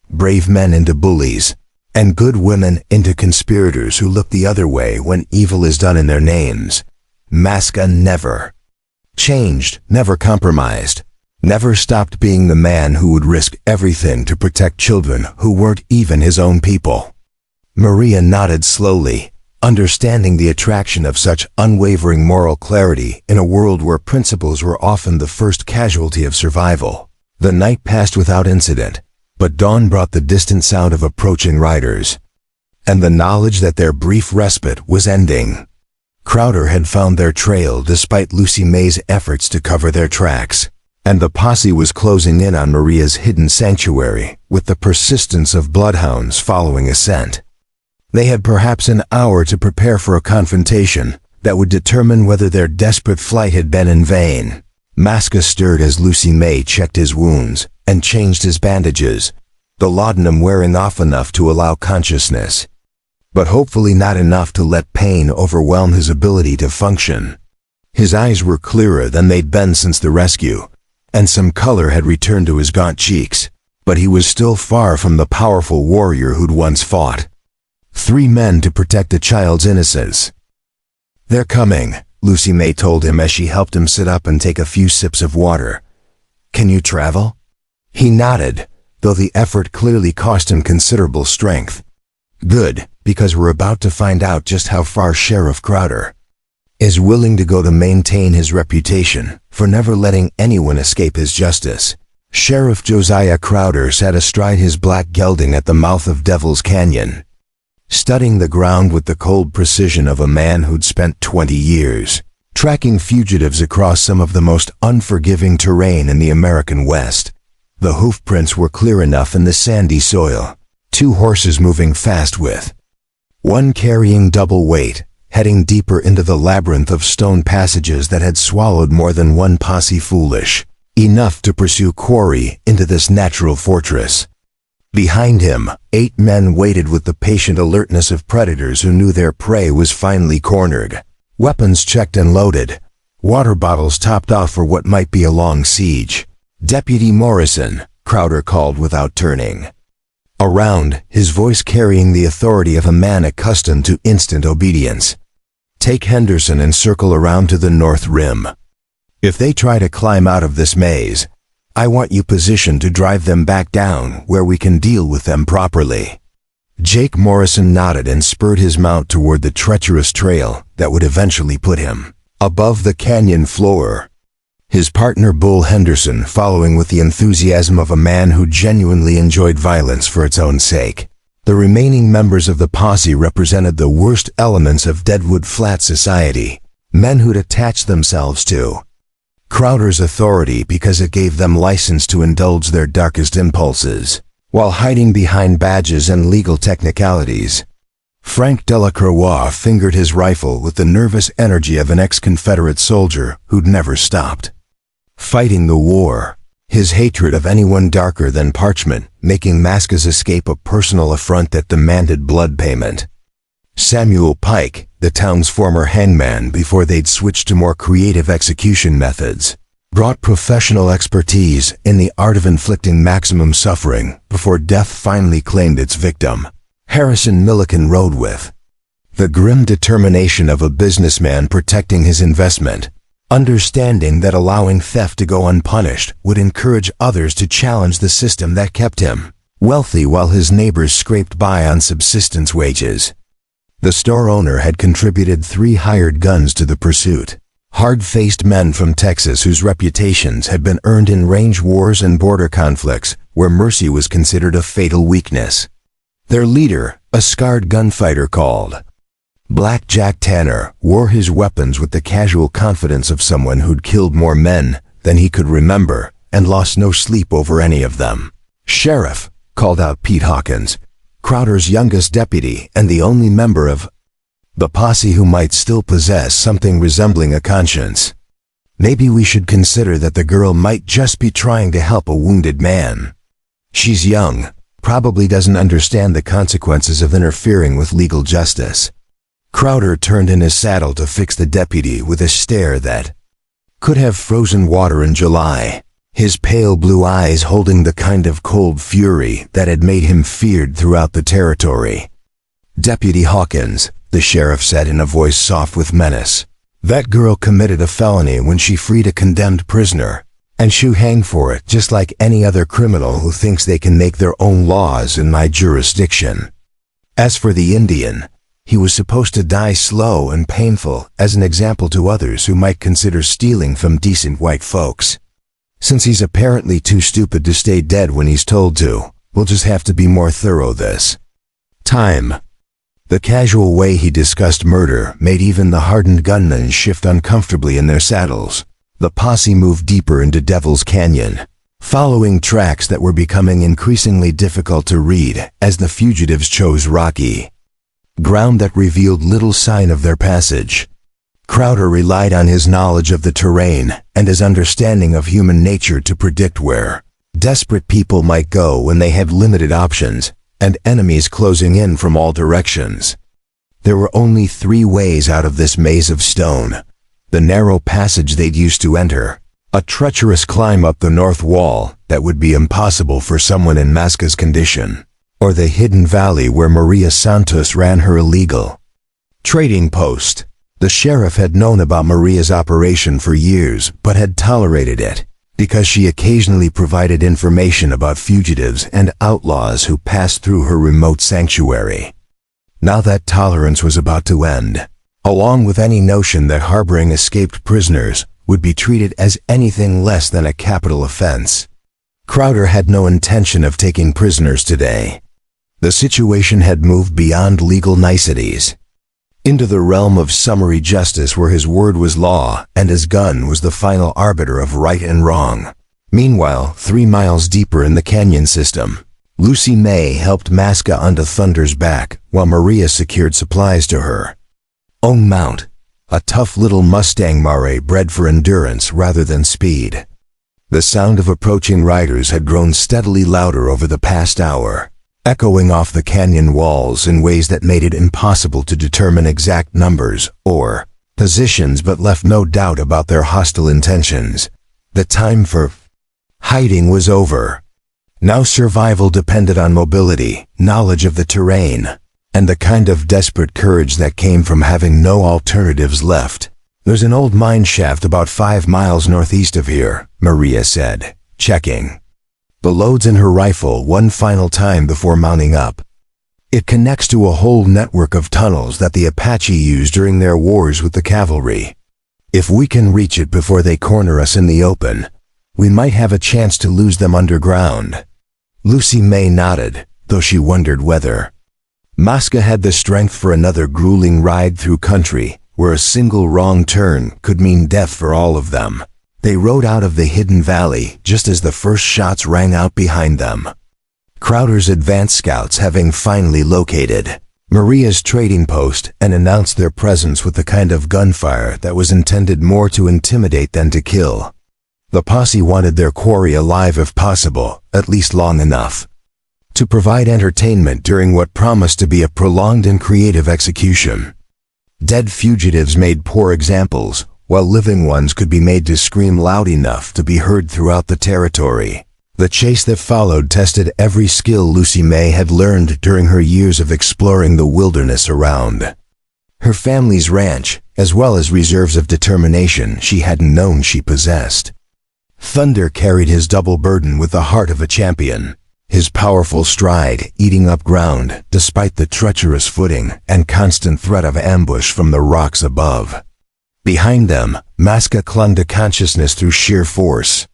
brave men into bullies, and good women into conspirators who look the other way when evil is done in their names. Masca never changed, never compromised, never stopped being the man who would risk everything to protect children who weren't even his own people. Maria nodded slowly, understanding the attraction of such unwavering moral clarity in a world where principles were often the first casualty of survival. The night passed without incident, but dawn brought the distant sound of approaching riders, and the knowledge that their brief respite was ending. Crowder had found their trail despite Lucy May's efforts to cover their tracks, and the posse was closing in on Maria's hidden sanctuary with the persistence of bloodhounds following a scent. They had perhaps an hour to prepare for a confrontation that would determine whether their desperate flight had been in vain. Masca stirred as Lucy May checked his wounds and changed his bandages, the laudanum wearing off enough to allow consciousness, but hopefully not enough to let pain overwhelm his ability to function. His eyes were clearer than they'd been since the rescue, and some color had returned to his gaunt cheeks, but he was still far from the powerful warrior who'd once fought. 3 men to protect a child's innocence. "They're coming," Lucy May told him as she helped him sit up and take a few sips of water. "Can you travel?" He nodded, though the effort clearly cost him considerable strength. "Good, because we're about to find out just how far Sheriff Crowder is willing to go to maintain his reputation for never letting anyone escape his justice." Sheriff Josiah Crowder sat astride his black gelding at the mouth of Devil's Canyon, studying the ground with the cold precision of a man who'd spent 20 years tracking fugitives across some of the most unforgiving terrain in the American West. The hoofprints were clear enough in the sandy soil, 2 horses moving fast with one carrying double weight, heading deeper into the labyrinth of stone passages that had swallowed more than one posse foolish enough to pursue quarry into this natural fortress. Behind him, 8 men waited with the patient alertness of predators who knew their prey was finally cornered. Weapons checked and loaded, water bottles topped off for what might be a long siege. "Deputy Morrison," Crowder called without turning around, his voice carrying the authority of a man accustomed to instant obedience. "Take Henderson and circle around to the north rim. If they try to climb out of this maze, I want you positioned to drive them back down where we can deal with them properly." Jake Morrison nodded and spurred his mount toward the treacherous trail that would eventually put him above the canyon floor, his partner Bull Henderson following with the enthusiasm of a man who genuinely enjoyed violence for its own sake. The remaining members of the posse represented the worst elements of Deadwood Flat society, men who'd attached themselves to Crowder's authority because it gave them license to indulge their darkest impulses, while hiding behind badges and legal technicalities. Frank Delacroix fingered his rifle with the nervous energy of an ex-Confederate soldier who'd never stopped fighting the war, his hatred of anyone darker than parchment making Masca's escape a personal affront that demanded blood payment. Samuel Pike, the town's former hangman before they'd switched to more creative execution methods, brought professional expertise in the art of inflicting maximum suffering before death finally claimed its victim. Harrison Milliken rode with the grim determination of a businessman protecting his investment, understanding that allowing theft to go unpunished would encourage others to challenge the system that kept him wealthy while his neighbors scraped by on subsistence wages. The store owner had contributed 3 hired guns to the pursuit, hard-faced men from Texas whose reputations had been earned in range wars and border conflicts where mercy was considered a fatal weakness. Their leader, a scarred gunfighter called Black Jack Tanner, wore his weapons with the casual confidence of someone who'd killed more men than he could remember and lost no sleep over any of them. "Sheriff," called out Pete Hawkins, Crowder's youngest deputy and the only member of the posse who might still possess something resembling a conscience. "Maybe we should consider that the girl might just be trying to help a wounded man. She's young, probably doesn't understand the consequences of interfering with legal justice." Crowder turned in his saddle to fix the deputy with a stare that could have frozen water in July, his pale blue eyes holding the kind of cold fury that had made him feared throughout the territory. "Deputy Hawkins," the sheriff said in a voice soft with menace, "that girl committed a felony when she freed a condemned prisoner, and she'll hang for it just like any other criminal who thinks they can make their own laws in my jurisdiction. As for the Indian, he was supposed to die slow and painful as an example to others who might consider stealing from decent white folks. Since he's apparently too stupid to stay dead when he's told to, we'll just have to be more thorough this time." The casual way he discussed murder made even the hardened gunmen shift uncomfortably in their saddles. The posse moved deeper into Devil's Canyon, following tracks that were becoming increasingly difficult to read as the fugitives chose rocky ground that revealed little sign of their passage. Crowder relied on his knowledge of the terrain and his understanding of human nature to predict where desperate people might go when they had limited options and enemies closing in from all directions. There were only 3 ways out of this maze of stone: the narrow passage they'd used to enter, a treacherous climb up the north wall that would be impossible for someone in Masca's condition, or the hidden valley where Maria Santos ran her illegal trading post. The sheriff had known about Maria's operation for years, but had tolerated it because she occasionally provided information about fugitives and outlaws who passed through her remote sanctuary. Now that tolerance was about to end, along with any notion that harboring escaped prisoners would be treated as anything less than a capital offense. Crowder had no intention of taking prisoners today. The situation had moved beyond legal niceties into the realm of summary justice where his word was law and his gun was the final arbiter of right and wrong. Meanwhile, 3 miles deeper in the canyon system, Lucy May helped Masca onto Thunder's back while Maria secured supplies to her own mount, a tough little Mustang Mare bred for endurance rather than speed. The sound of approaching riders had grown steadily louder over the past hour, echoing off the canyon walls in ways that made it impossible to determine exact numbers or positions but left no doubt about their hostile intentions. The time for hiding was over. Now survival depended on mobility, knowledge of the terrain, and the kind of desperate courage that came from having no alternatives left. "There's an old mine shaft about 5 miles northeast of here," Maria said, checking the loads in her rifle one final time before mounting up. "It connects to a whole network of tunnels that the Apache used during their wars with the cavalry. If we can reach it before they corner us in the open, we might have a chance to lose them underground." Lucy May nodded, though she wondered whether Masca had the strength for another grueling ride through country where a single wrong turn could mean death for all of them. They rode out of the hidden valley just as the first shots rang out behind them. Crowder's advance scouts having finally located Maria's trading post and announced their presence with the kind of gunfire that was intended more to intimidate than to kill. The posse wanted their quarry alive if possible, at least long enough to provide entertainment during what promised to be a prolonged and creative execution. Dead fugitives made poor examples, while living ones could be made to scream loud enough to be heard throughout the territory. The chase that followed tested every skill Lucy May had learned during her years of exploring the wilderness around her family's ranch, as well as reserves of determination she hadn't known she possessed. Thunder carried his double burden with the heart of a champion, his powerful stride eating up ground despite the treacherous footing and constant threat of ambush from the rocks above. Behind them, Masca clung to consciousness through sheer force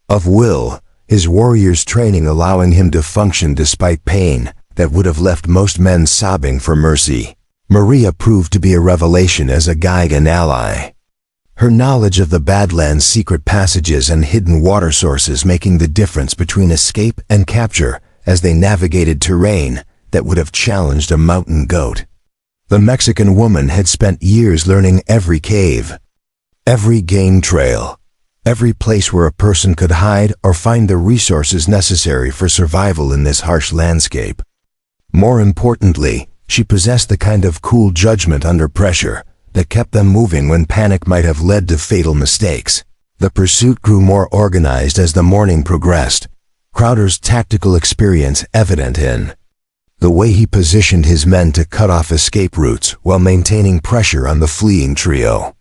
of will, his warrior's training allowing him to function despite pain that would have left most men sobbing for mercy. Maria proved to be a revelation as a guide and ally, her knowledge of the Badlands' secret passages and hidden water sources making the difference between escape and capture as they navigated terrain that would have challenged a mountain goat. The Mexican woman had spent years learning every cave, every game trail, every place where a person could hide or find the resources necessary for survival in this harsh landscape. More importantly, She possessed the kind of cool judgment under pressure that kept them moving when panic might have led to fatal mistakes. The pursuit grew more organized as the morning progressed, Crowder's tactical experience evident in the way he positioned his men to cut off escape routes while maintaining pressure on the fleeing trio.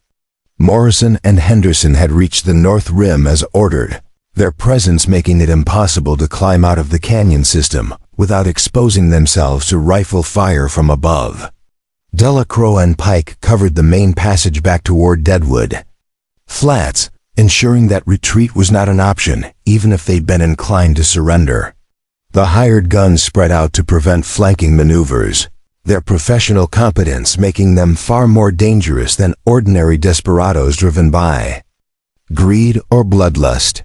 Morrison and Henderson had reached the North Rim as ordered, their presence making it impossible to climb out of the canyon system without exposing themselves to rifle fire from above. Delacroix and Pike covered the main passage back toward Deadwood Flats, ensuring that retreat was not an option, even if they'd been inclined to surrender. The hired guns spread out to prevent flanking maneuvers, their professional competence making them far more dangerous than ordinary desperados driven by greed or bloodlust.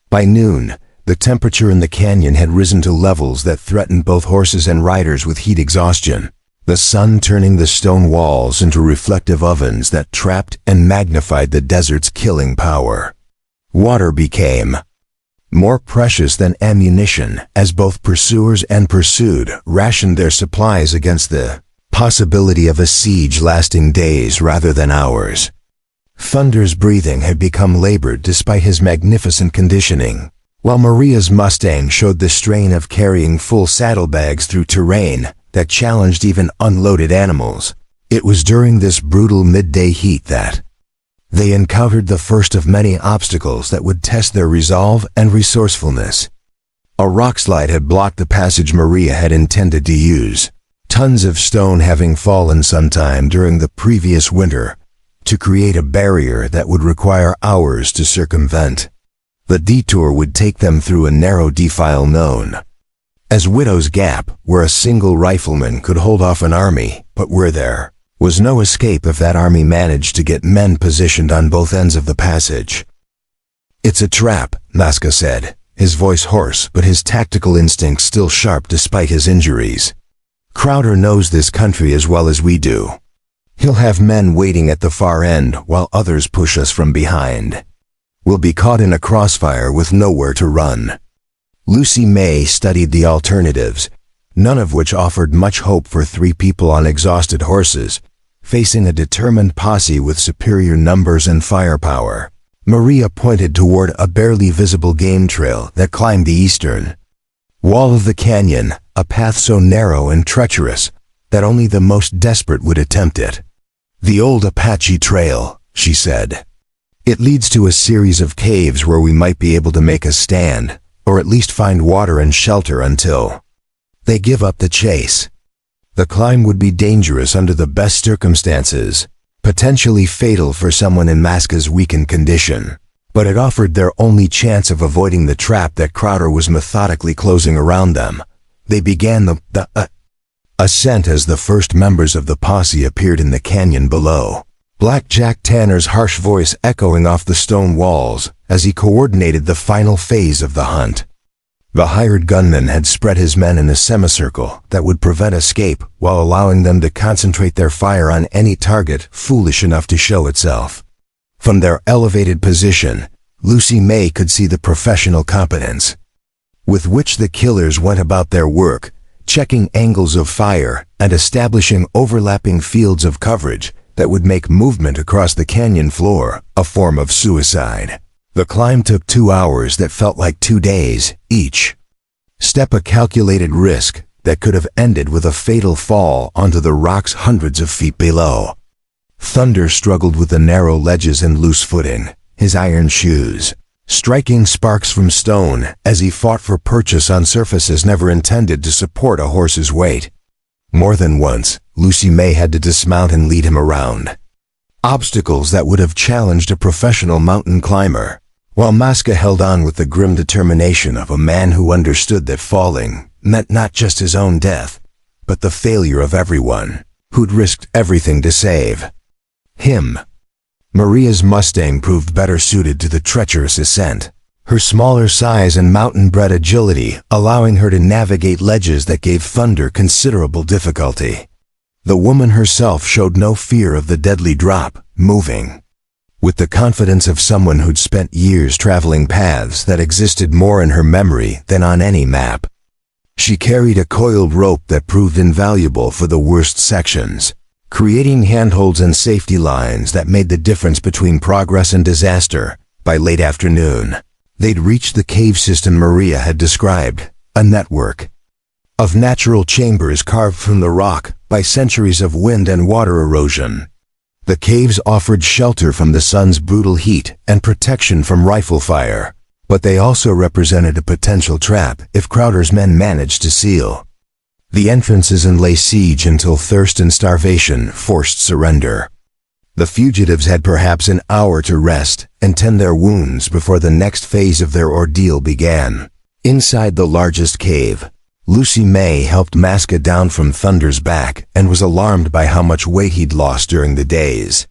By noon, the temperature in the canyon had risen to levels that threatened both horses and riders with heat exhaustion, the sun turning the stone walls into reflective ovens that trapped and magnified the desert's killing power. Water became more precious than ammunition as both pursuers and pursued rationed their supplies against the possibility of a siege lasting days rather than hours. Thunder's breathing had become labored despite his magnificent conditioning, while Maria's Mustang showed the strain of carrying full saddlebags through terrain that challenged even unloaded animals. It was during this brutal midday heat that they encountered the first of many obstacles that would test their resolve and resourcefulness. A rockslide had blocked the passage Maria had intended to use, tons of stone having fallen sometime during the previous winter to create a barrier that would require hours to circumvent. The detour would take them through a narrow defile known as Widow's Gap, where a single rifleman could hold off an army, but where there was no escape if that army managed to get men positioned on both ends of the passage. "It's a trap," Nazca said, his voice hoarse but his tactical instincts still sharp despite his injuries. "Crowder knows this country as well as we do. He'll have men waiting at the far end while others push us from behind. We'll be caught in a crossfire with nowhere to run." Lucy May studied the alternatives, none of which offered much hope for three people on exhausted horses, facing a determined posse with superior numbers and firepower. Maria pointed toward a barely visible game trail that climbed the eastern wall of the canyon, a path so narrow and treacherous that only the most desperate would attempt it. "The old Apache Trail," she said. "It leads to a series of caves where we might be able to make a stand, or at least find water and shelter until they give up the chase. The climb would be dangerous under the best circumstances, potentially fatal for someone in Nazca's weakened condition, but it offered their only chance of avoiding the trap that Crowder was methodically closing around them. They began the ascent as the first members of the posse appeared in the canyon below, Black Jack Tanner's harsh voice echoing off the stone walls as he coordinated the final phase of the hunt. The hired gunman had spread his men in a semicircle that would prevent escape while allowing them to concentrate their fire on any target foolish enough to show itself. From their elevated position, Lucy May could see the professional competence with which the killers went about their work, checking angles of fire and establishing overlapping fields of coverage that would make movement across the canyon floor a form of suicide. The climb took 2 hours that felt like 2 days, each step a calculated risk that could have ended with a fatal fall onto the rocks hundreds of feet below. Thunder struggled with the narrow ledges and loose footing, his iron shoes striking sparks from stone as he fought for purchase on surfaces never intended to support a horse's weight. More than once, Lucy May had to dismount and lead him around obstacles that would have challenged a professional mountain climber, while Nazca held on with the grim determination of a man who understood that falling meant not just his own death, but the failure of everyone who'd risked everything to save him. Maria's Mustang proved better suited to the treacherous ascent, her smaller size and mountain-bred agility allowing her to navigate ledges that gave Thunder considerable difficulty. The woman herself showed no fear of the deadly drop, moving with the confidence of someone who'd spent years traveling paths that existed more in her memory than on any map. She carried a coiled rope that proved invaluable for the worst sections, creating handholds and safety lines that made the difference between progress and disaster. By late afternoon, they'd reached the cave system Maria had described, a network of natural chambers carved from the rock by centuries of wind and water erosion. The caves offered shelter from the sun's brutal heat and protection from rifle fire, but they also represented a potential trap if Crowder's men managed to seal the entrances and lay siege until thirst and starvation forced surrender. The fugitives had perhaps an hour to rest and tend their wounds before the next phase of their ordeal began. Inside the largest cave, Lucy May helped Maska down from Thunder's back and was alarmed by how much weight he'd lost during the day's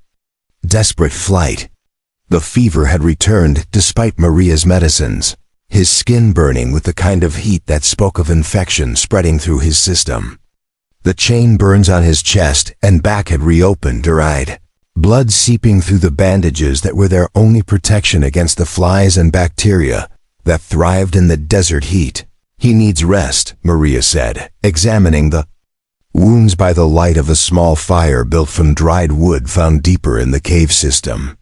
desperate flight. The fever had returned despite Maria's medicines, his skin burning with the kind of heat that spoke of infection spreading through his system. The chain burns on his chest and back had reopened, dried blood seeping through the bandages that were their only protection against the flies and bacteria that thrived in the desert heat. He needs rest, Maria said, examining the wounds by the light of a small fire built from dried wood found deeper in the cave system.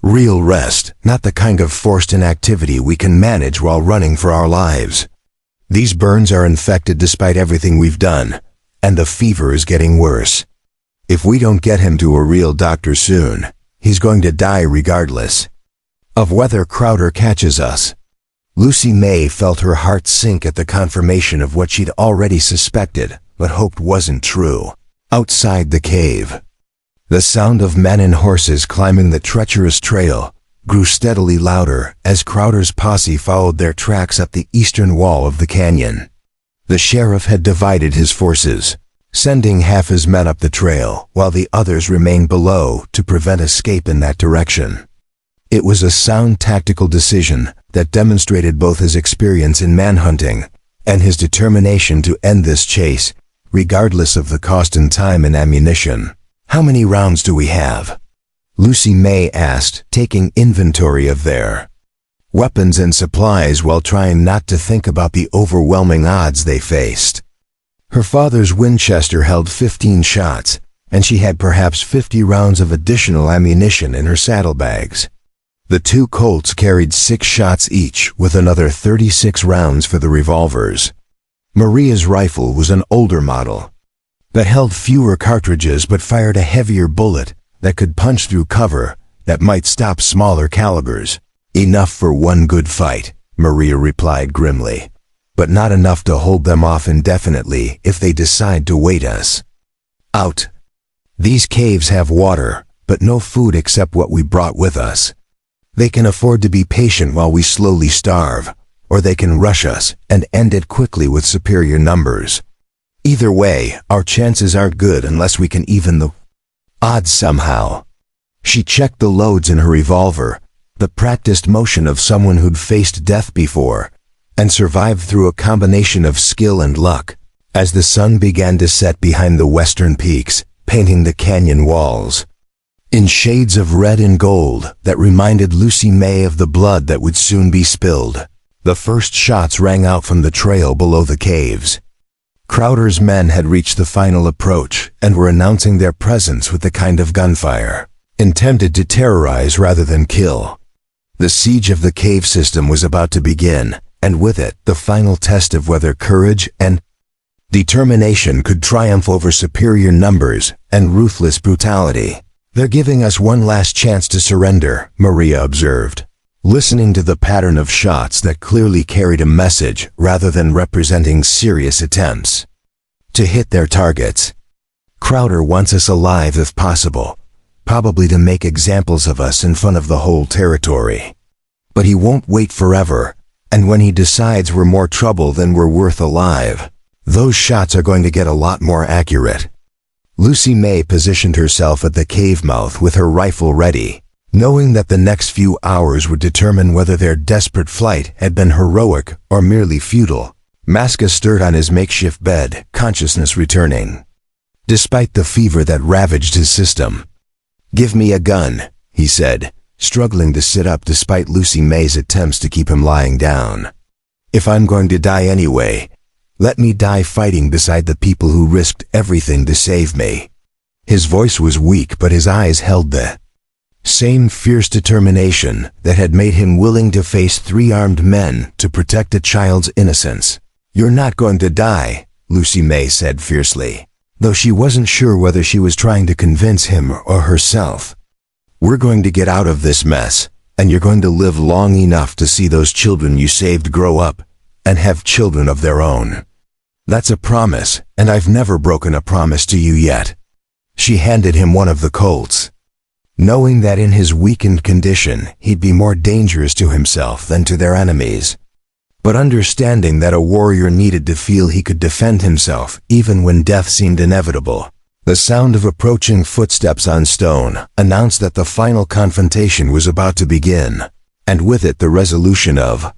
Real rest, not the kind of forced inactivity we can manage while running for our lives. These burns are infected despite everything we've done, and the fever is getting worse. If we don't get him to a real doctor soon, he's going to die regardless of whether Crowder catches us. Lucy May felt her heart sink at the confirmation of what she'd already suspected, but hoped wasn't true. Outside the cave, the sound of men and horses climbing the treacherous trail grew steadily louder as Crowder's posse followed their tracks up the eastern wall of the canyon. The sheriff had divided his forces, sending half his men up the trail while the others remained below to prevent escape in that direction. It was a sound tactical decision that demonstrated both his experience in manhunting and his determination to end this chase, regardless of the cost in time and ammunition. "How many rounds do we have?" Lucy May asked, taking inventory of their weapons and supplies while trying not to think about the overwhelming odds they faced. Her father's Winchester held 15 shots, and she had perhaps 50 rounds of additional ammunition in her saddlebags. The two Colts carried 6 shots each, with another 36 rounds for the revolvers. Maria's rifle was an older model that held fewer cartridges but fired a heavier bullet that could punch through cover that might stop smaller calibers. "Enough for one good fight," Maria replied grimly, "but not enough to hold them off indefinitely if they decide to wait us out. These caves have water, but no food except what we brought with us. They can afford to be patient while we slowly starve, or they can rush us and end it quickly with superior numbers. Either way, our chances aren't good unless we can even the odds somehow." She checked the loads in her revolver, the practiced motion of someone who'd faced death before, and survived through a combination of skill and luck. As the sun began to set behind the western peaks, painting the canyon walls in shades of red and gold that reminded Lucy May of the blood that would soon be spilled, the first shots rang out from the trail below the caves. Crowder's men had reached the final approach and were announcing their presence with the kind of gunfire intended to terrorize rather than kill. The siege of the cave system was about to begin, and with it, the final test of whether courage and determination could triumph over superior numbers and ruthless brutality. "They're giving us one last chance to surrender," Maria observed, listening to the pattern of shots that clearly carried a message rather than representing serious attempts to hit their targets. "Crowder wants us alive if possible, probably to make examples of us in front of the whole territory. But he won't wait forever, and when he decides we're more trouble than we're worth alive, those shots are going to get a lot more accurate." Lucy May positioned herself at the cave mouth with her rifle ready, knowing that the next few hours would determine whether their desperate flight had been heroic or merely futile. Maska stirred on his makeshift bed, consciousness returning, despite the fever that ravaged his system. "Give me a gun," he said, struggling to sit up despite Lucy May's attempts to keep him lying down. "If I'm going to die anyway, Let me die fighting beside the people who risked everything to save me." His voice was weak, but his eyes held the same fierce determination that had made him willing to face 3 armed men to protect a child's innocence. "You're not going to die," Lucy May said fiercely, though she wasn't sure whether she was trying to convince him or herself. "We're going to get out of this mess, and you're going to live long enough to see those children you saved grow up and have children of their own. That's a promise, and I've never broken a promise to you yet." She handed him one of the Colts, knowing that in his weakened condition he'd be more dangerous to himself than to their enemies, but understanding that a warrior needed to feel he could defend himself even when death seemed inevitable. The sound of approaching footsteps on stone announced that the final confrontation was about to begin, and with it the resolution of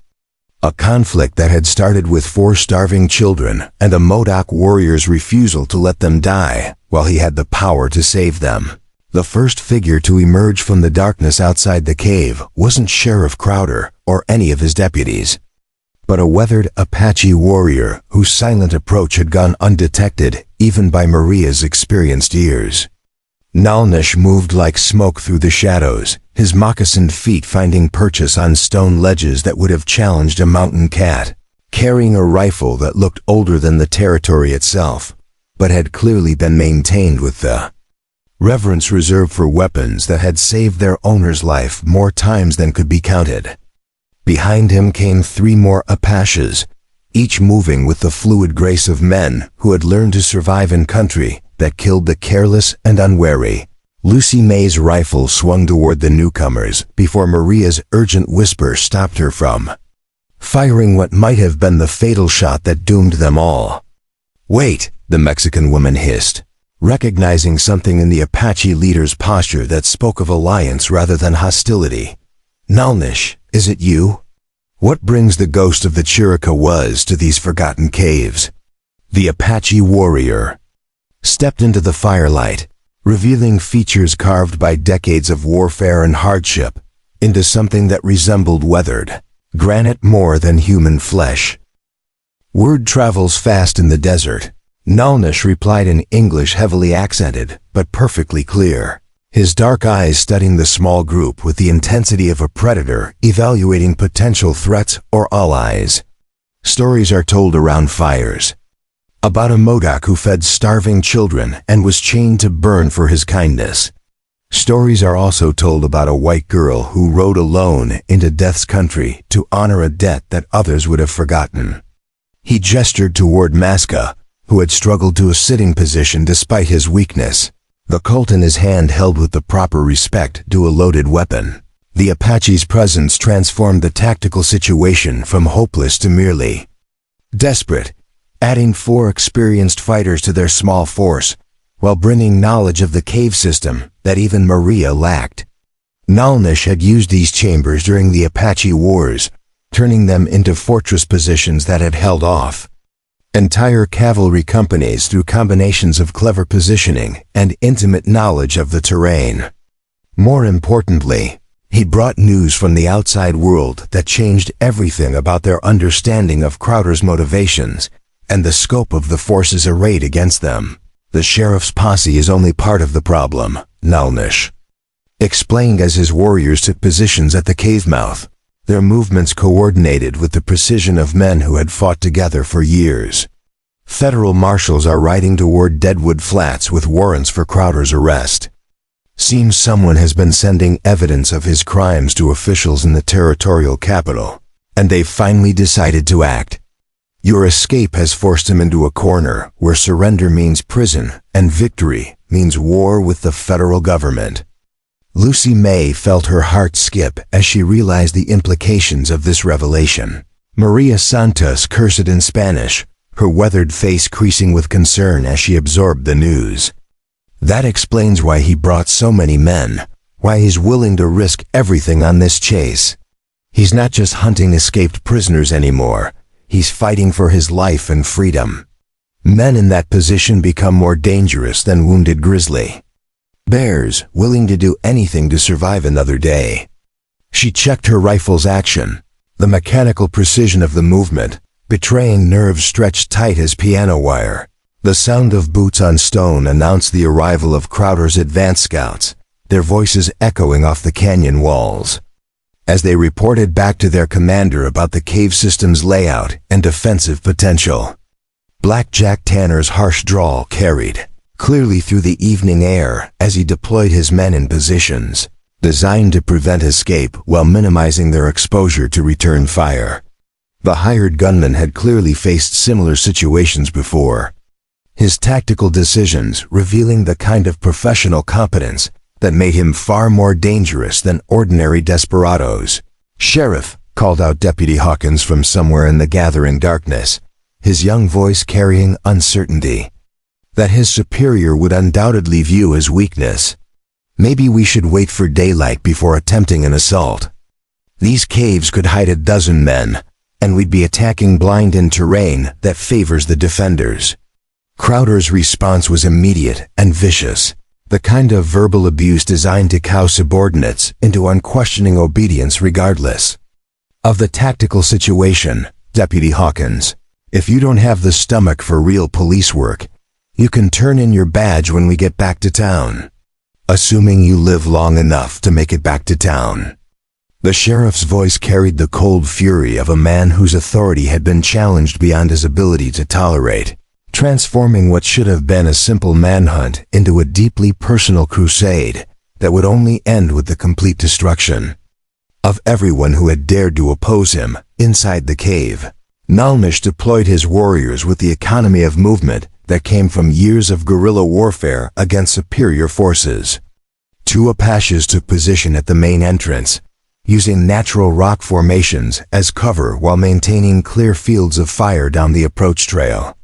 a conflict that had started with 4 starving children and a Modoc warrior's refusal to let them die while he had the power to save them. The first figure to emerge from the darkness outside the cave wasn't Sheriff Crowder or any of his deputies, but a weathered Apache warrior whose silent approach had gone undetected even by Maria's experienced ears. Nalnish moved like smoke through the shadows, his moccasined feet finding purchase on stone ledges that would have challenged a mountain cat, carrying a rifle that looked older than the territory itself, but had clearly been maintained with the reverence reserved for weapons that had saved their owner's life more times than could be counted. Behind him came 3 more Apaches, each moving with the fluid grace of men who had learned to survive in country that killed the careless and unwary. Lucy May's rifle swung toward the newcomers before Maria's urgent whisper stopped her from firing what might have been the fatal shot that doomed them all. "Wait," the Mexican woman hissed, recognizing something in the Apache leader's posture that spoke of alliance rather than hostility. "Nalnish, is it you? What brings the ghost of the Chiricahuas to these forgotten caves?" The Apache warrior stepped into the firelight, revealing features carved by decades of warfare and hardship into something that resembled weathered granite more than human flesh. "Word travels fast in the desert," Nalnish replied in English, heavily accented but perfectly clear, his dark eyes studying the small group with the intensity of a predator evaluating potential threats or allies. "Stories are told around fires about a Modoc who fed starving children and was chained to burn for his kindness. Stories are also told about a white girl who rode alone into death's country to honor a debt that others would have forgotten." He gestured toward Masca, who had struggled to a sitting position despite his weakness, the Colt in his hand held with the proper respect to a loaded weapon. The Apache's presence transformed the tactical situation from hopeless to merely desperate, adding 4 experienced fighters to their small force, while bringing knowledge of the cave system that even Maria lacked. Nalnish had used these chambers during the Apache Wars, turning them into fortress positions that had held off entire cavalry companies through combinations of clever positioning and intimate knowledge of the terrain. More importantly, he brought news from the outside world that changed everything about their understanding of Crowder's motivations and the scope of the forces arrayed against them. "The sheriff's posse is only part of the problem," Nalnish explained as his warriors took positions at the cave mouth, their movements coordinated with the precision of men who had fought together for years. "Federal marshals are riding toward Deadwood Flats with warrants for Crowder's arrest. Seems someone has been sending evidence of his crimes to officials in the territorial capital, and they've finally decided to act. Your escape has forced him into a corner where surrender means prison and victory means war with the federal government." Lucy May felt her heart skip as she realized the implications of this revelation. Maria Santos cursed in Spanish, her weathered face creasing with concern as she absorbed the news. That explains why he brought so many men, why he's willing to risk everything on this chase. He's not just hunting escaped prisoners anymore, he's fighting for his life and freedom. Men in that position become more dangerous than wounded grizzly bears, willing to do anything to survive another day. She checked her rifle's action, the mechanical precision of the movement, betraying nerves stretched tight as piano wire. The sound of boots on stone announced the arrival of Crowder's advance scouts, their voices echoing off the canyon walls. As they reported back to their commander about the cave system's layout and defensive potential, Black Jack Tanner's harsh drawl carried clearly through the evening air as he deployed his men in positions designed to prevent escape while minimizing their exposure to return fire. The hired gunman had clearly faced similar situations before, his tactical decisions revealing the kind of professional competence that made him far more dangerous than ordinary desperados. "Sheriff," called out Deputy Hawkins from somewhere in the gathering darkness, his young voice carrying uncertainty that his superior would undoubtedly view as weakness. "Maybe we should wait for daylight before attempting an assault. These caves could hide a dozen men, and we'd be attacking blind in terrain that favors the defenders." Crowder's response was immediate and vicious, the kind of verbal abuse designed to cow subordinates into unquestioning obedience regardless of the tactical situation. "Deputy Hawkins, if you don't have the stomach for real police work, you can turn in your badge when we get back to town. Assuming you live long enough to make it back to town." The sheriff's voice carried the cold fury of a man whose authority had been challenged beyond his ability to tolerate, transforming what should have been a simple manhunt into a deeply personal crusade that would only end with the complete destruction of everyone who had dared to oppose him inside the cave. Nalnish deployed his warriors with the economy of movement that came from years of guerrilla warfare against superior forces. 2 Apaches took position at the main entrance, using natural rock formations as cover while maintaining clear fields of fire down the approach trail.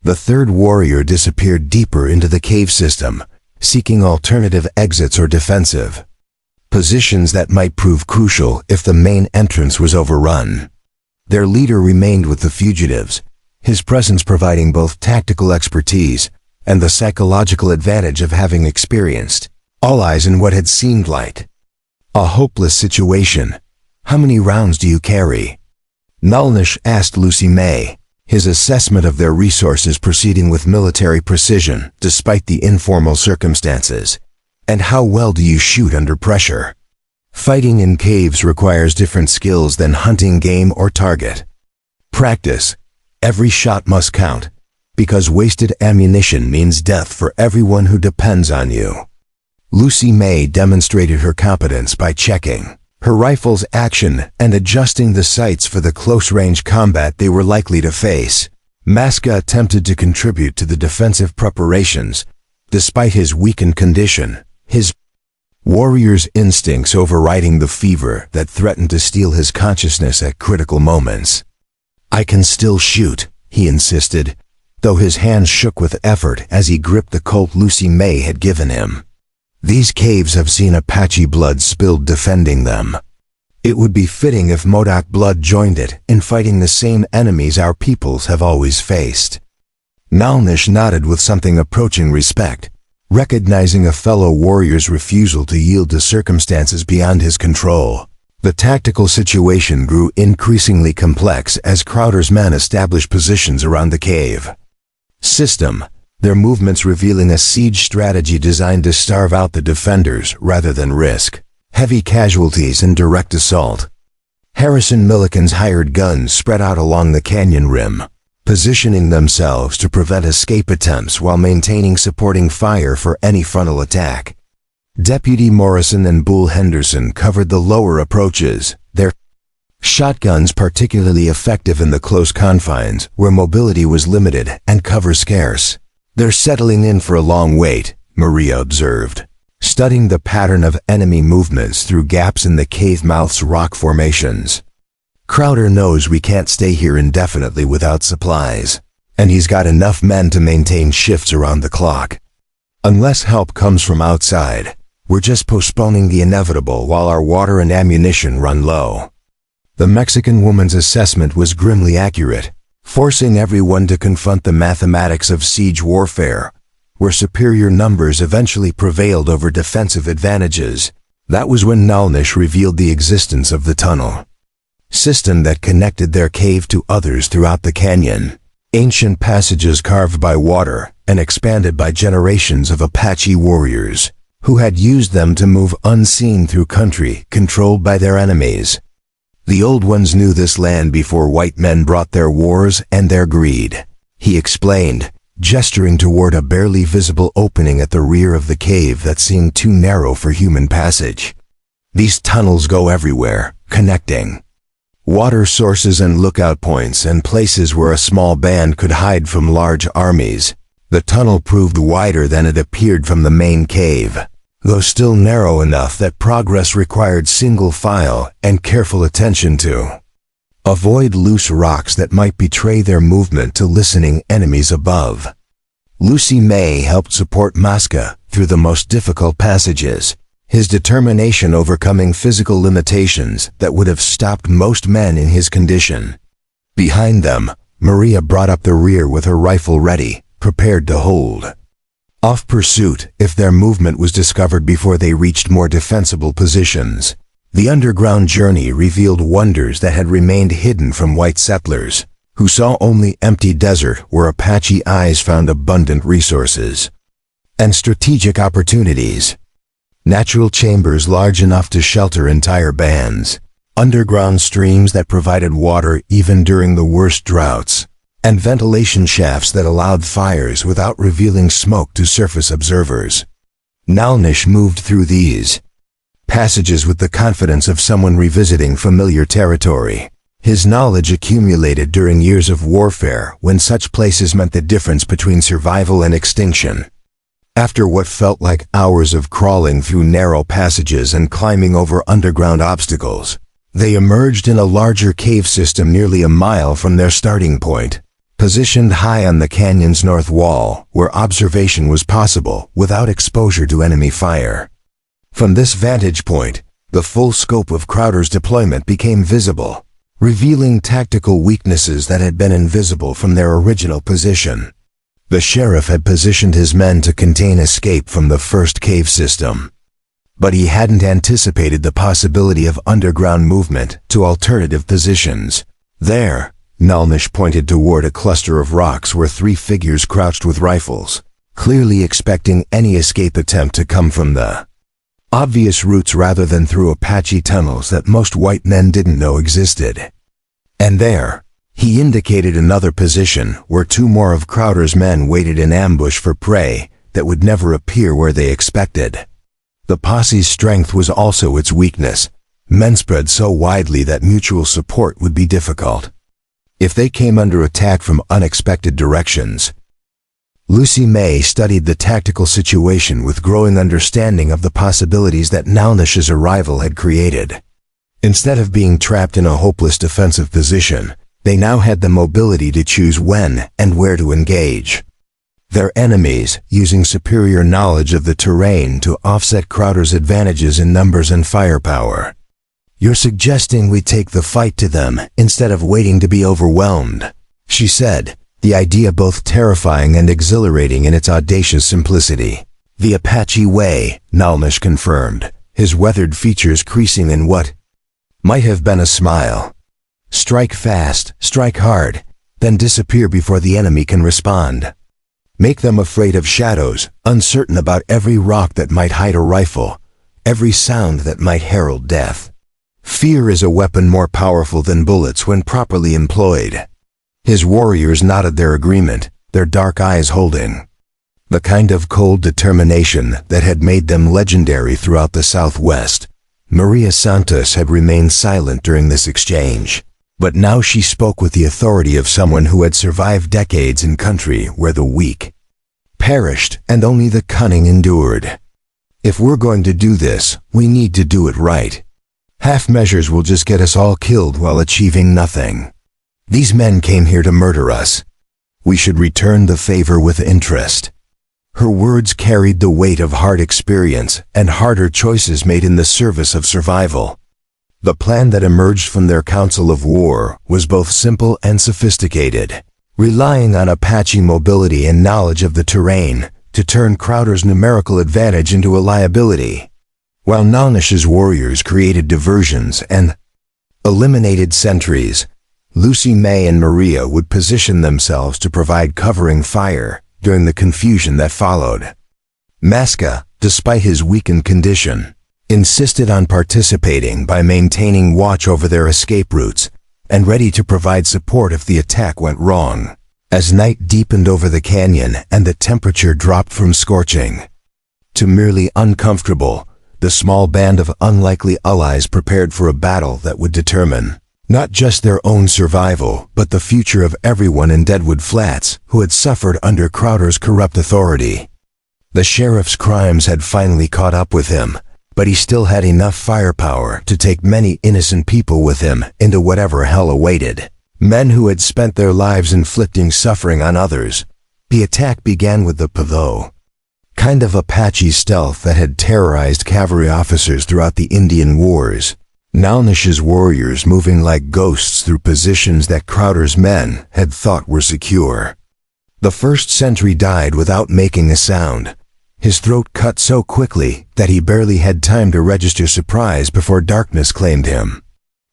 The 3rd warrior disappeared deeper into the cave system, seeking alternative exits or defensive positions that might prove crucial if the main entrance was overrun. Their leader remained with the fugitives, his presence providing both tactical expertise and the psychological advantage of having experienced all eyes in what had seemed like a hopeless situation. "How many rounds do you carry?" Nalnish asked Lucy May, his assessment of their resources proceeding with military precision despite the informal circumstances. "And how well do you shoot under pressure?" Fighting in caves requires different skills than hunting game or target practice. Every shot must count, because wasted ammunition means death for everyone who depends on you. Lucy May demonstrated her competence by checking her rifle's action and adjusting the sights for the close-range combat they were likely to face. Maska attempted to contribute to the defensive preparations, despite his weakened condition, his warrior's instincts overriding the fever that threatened to steal his consciousness at critical moments. "I can still shoot," he insisted, though his hands shook with effort as he gripped the Colt Lucy May had given him. "These caves have seen Apache blood spilled defending them. It would be fitting if Modoc blood joined it in fighting the same enemies our peoples have always faced." Nalnish nodded with something approaching respect, recognizing a fellow warrior's refusal to yield to circumstances beyond his control. The tactical situation grew increasingly complex as Crowder's men established positions around the cave system, their movements revealing a siege strategy designed to starve out the defenders rather than risk heavy casualties in direct assault. Harrison Milliken's hired guns spread out along the canyon rim, positioning themselves to prevent escape attempts while maintaining supporting fire for any frontal attack. Deputy Morrison and Bull Henderson covered the lower approaches, their shotguns particularly effective in the close confines where mobility was limited and cover scarce. "They're settling in for a long wait," Maria observed, studying the pattern of enemy movements through gaps in the cave mouth's rock formations. "Crowder knows we can't stay here indefinitely without supplies, and he's got enough men to maintain shifts around the clock. Unless help comes from outside, we're just postponing the inevitable while our water and ammunition run low." The Mexican woman's assessment was grimly accurate, forcing everyone to confront the mathematics of siege warfare, where superior numbers eventually prevailed over defensive advantages. That was when Nalnish revealed the existence of the tunnel system that connected their cave to others throughout the canyon. Ancient passages carved by water and expanded by generations of Apache warriors, who had used them to move unseen through country controlled by their enemies. The old ones knew this land before white men brought their wars and their greed, he explained, gesturing toward a barely visible opening at the rear of the cave that seemed too narrow for human passage. These tunnels go everywhere, connecting water sources and lookout points and places where a small band could hide from large armies. The tunnel proved wider than it appeared from the main cave, though still narrow enough that progress required single file and careful attention to avoid loose rocks that might betray their movement to listening enemies above. Lucy May helped support Masca through the most difficult passages, his determination overcoming physical limitations that would have stopped most men in his condition. Behind them, Maria brought up the rear with her rifle ready, prepared to hold off pursuit if their movement was discovered before they reached more defensible positions. The underground journey revealed wonders that had remained hidden from white settlers, who saw only empty desert where Apache eyes found abundant resources and strategic opportunities. Natural chambers large enough to shelter entire bands, underground streams that provided water even during the worst droughts, and ventilation shafts that allowed fires without revealing smoke to surface observers. Nalnish moved through these passages with the confidence of someone revisiting familiar territory. His knowledge accumulated during years of warfare when such places meant the difference between survival and extinction. After what felt like hours of crawling through narrow passages and climbing over underground obstacles, they emerged in a larger cave system nearly a mile from their starting point, positioned high on the canyon's north wall, where observation was possible without exposure to enemy fire. From this vantage point, the full scope of Crowder's deployment became visible, revealing tactical weaknesses that had been invisible from their original position. The sheriff had positioned his men to contain escape from the first cave system, but he hadn't anticipated the possibility of underground movement to alternative positions. There, Nalnish pointed toward a cluster of rocks where 3 figures crouched with rifles, clearly expecting any escape attempt to come from the obvious routes rather than through Apache tunnels that most white men didn't know existed. And there, he indicated another position where 2 more of Crowder's men waited in ambush for prey that would never appear where they expected. The posse's strength was also its weakness. Men spread so widely that mutual support would be difficult if they came under attack from unexpected directions. Lucy May studied the tactical situation with growing understanding of the possibilities that Nalnish's arrival had created. Instead of being trapped in a hopeless defensive position, they now had the mobility to choose when and where to engage their enemies, using superior knowledge of the terrain to offset Crowder's advantages in numbers and firepower. "You're suggesting we take the fight to them instead of waiting to be overwhelmed," she said, the idea both terrifying and exhilarating in its audacious simplicity. "The Apache way," Nalnish confirmed, his weathered features creasing in what might have been a smile. "Strike fast, strike hard, then disappear before the enemy can respond. Make them afraid of shadows, uncertain about every rock that might hide a rifle, every sound that might herald death. Fear is a weapon more powerful than bullets when properly employed." His warriors nodded their agreement, their dark eyes holding the kind of cold determination that had made them legendary throughout the Southwest. Maria Santos had remained silent during this exchange, but now she spoke with the authority of someone who had survived decades in country where the weak perished and only the cunning endured. "If we're going to do this, we need to do it right. Half measures will just get us all killed while achieving nothing. These men came here to murder us. We should return the favor with interest." Her words carried the weight of hard experience and harder choices made in the service of survival. The plan that emerged from their council of war was both simple and sophisticated, relying on Apache mobility and knowledge of the terrain to turn Crowder's numerical advantage into a liability, while Nalnish's warriors created diversions and Eliminated sentries, Lucy May and Maria would position themselves to provide covering fire during the confusion that followed. Masca, despite his weakened condition, insisted on participating by maintaining watch over their escape routes and ready to provide support if the attack went wrong. As night deepened over the canyon and the temperature dropped from scorching to merely uncomfortable, the small band of unlikely allies prepared for a battle that would determine not just their own survival, but the future of everyone in Deadwood Flats who had suffered under Crowder's corrupt authority. The sheriff's crimes had finally caught up with him, but he still had enough firepower to take many innocent people with him into whatever hell awaited. Men who had spent their lives inflicting suffering on others. The attack began with the pavot, kind of Apache stealth that had terrorized cavalry officers throughout the Indian Wars. Nalnish's warriors moving like ghosts through positions that Crowder's men had thought were secure. The first sentry died without making a sound, his throat cut so quickly that he barely had time to register surprise before darkness claimed him.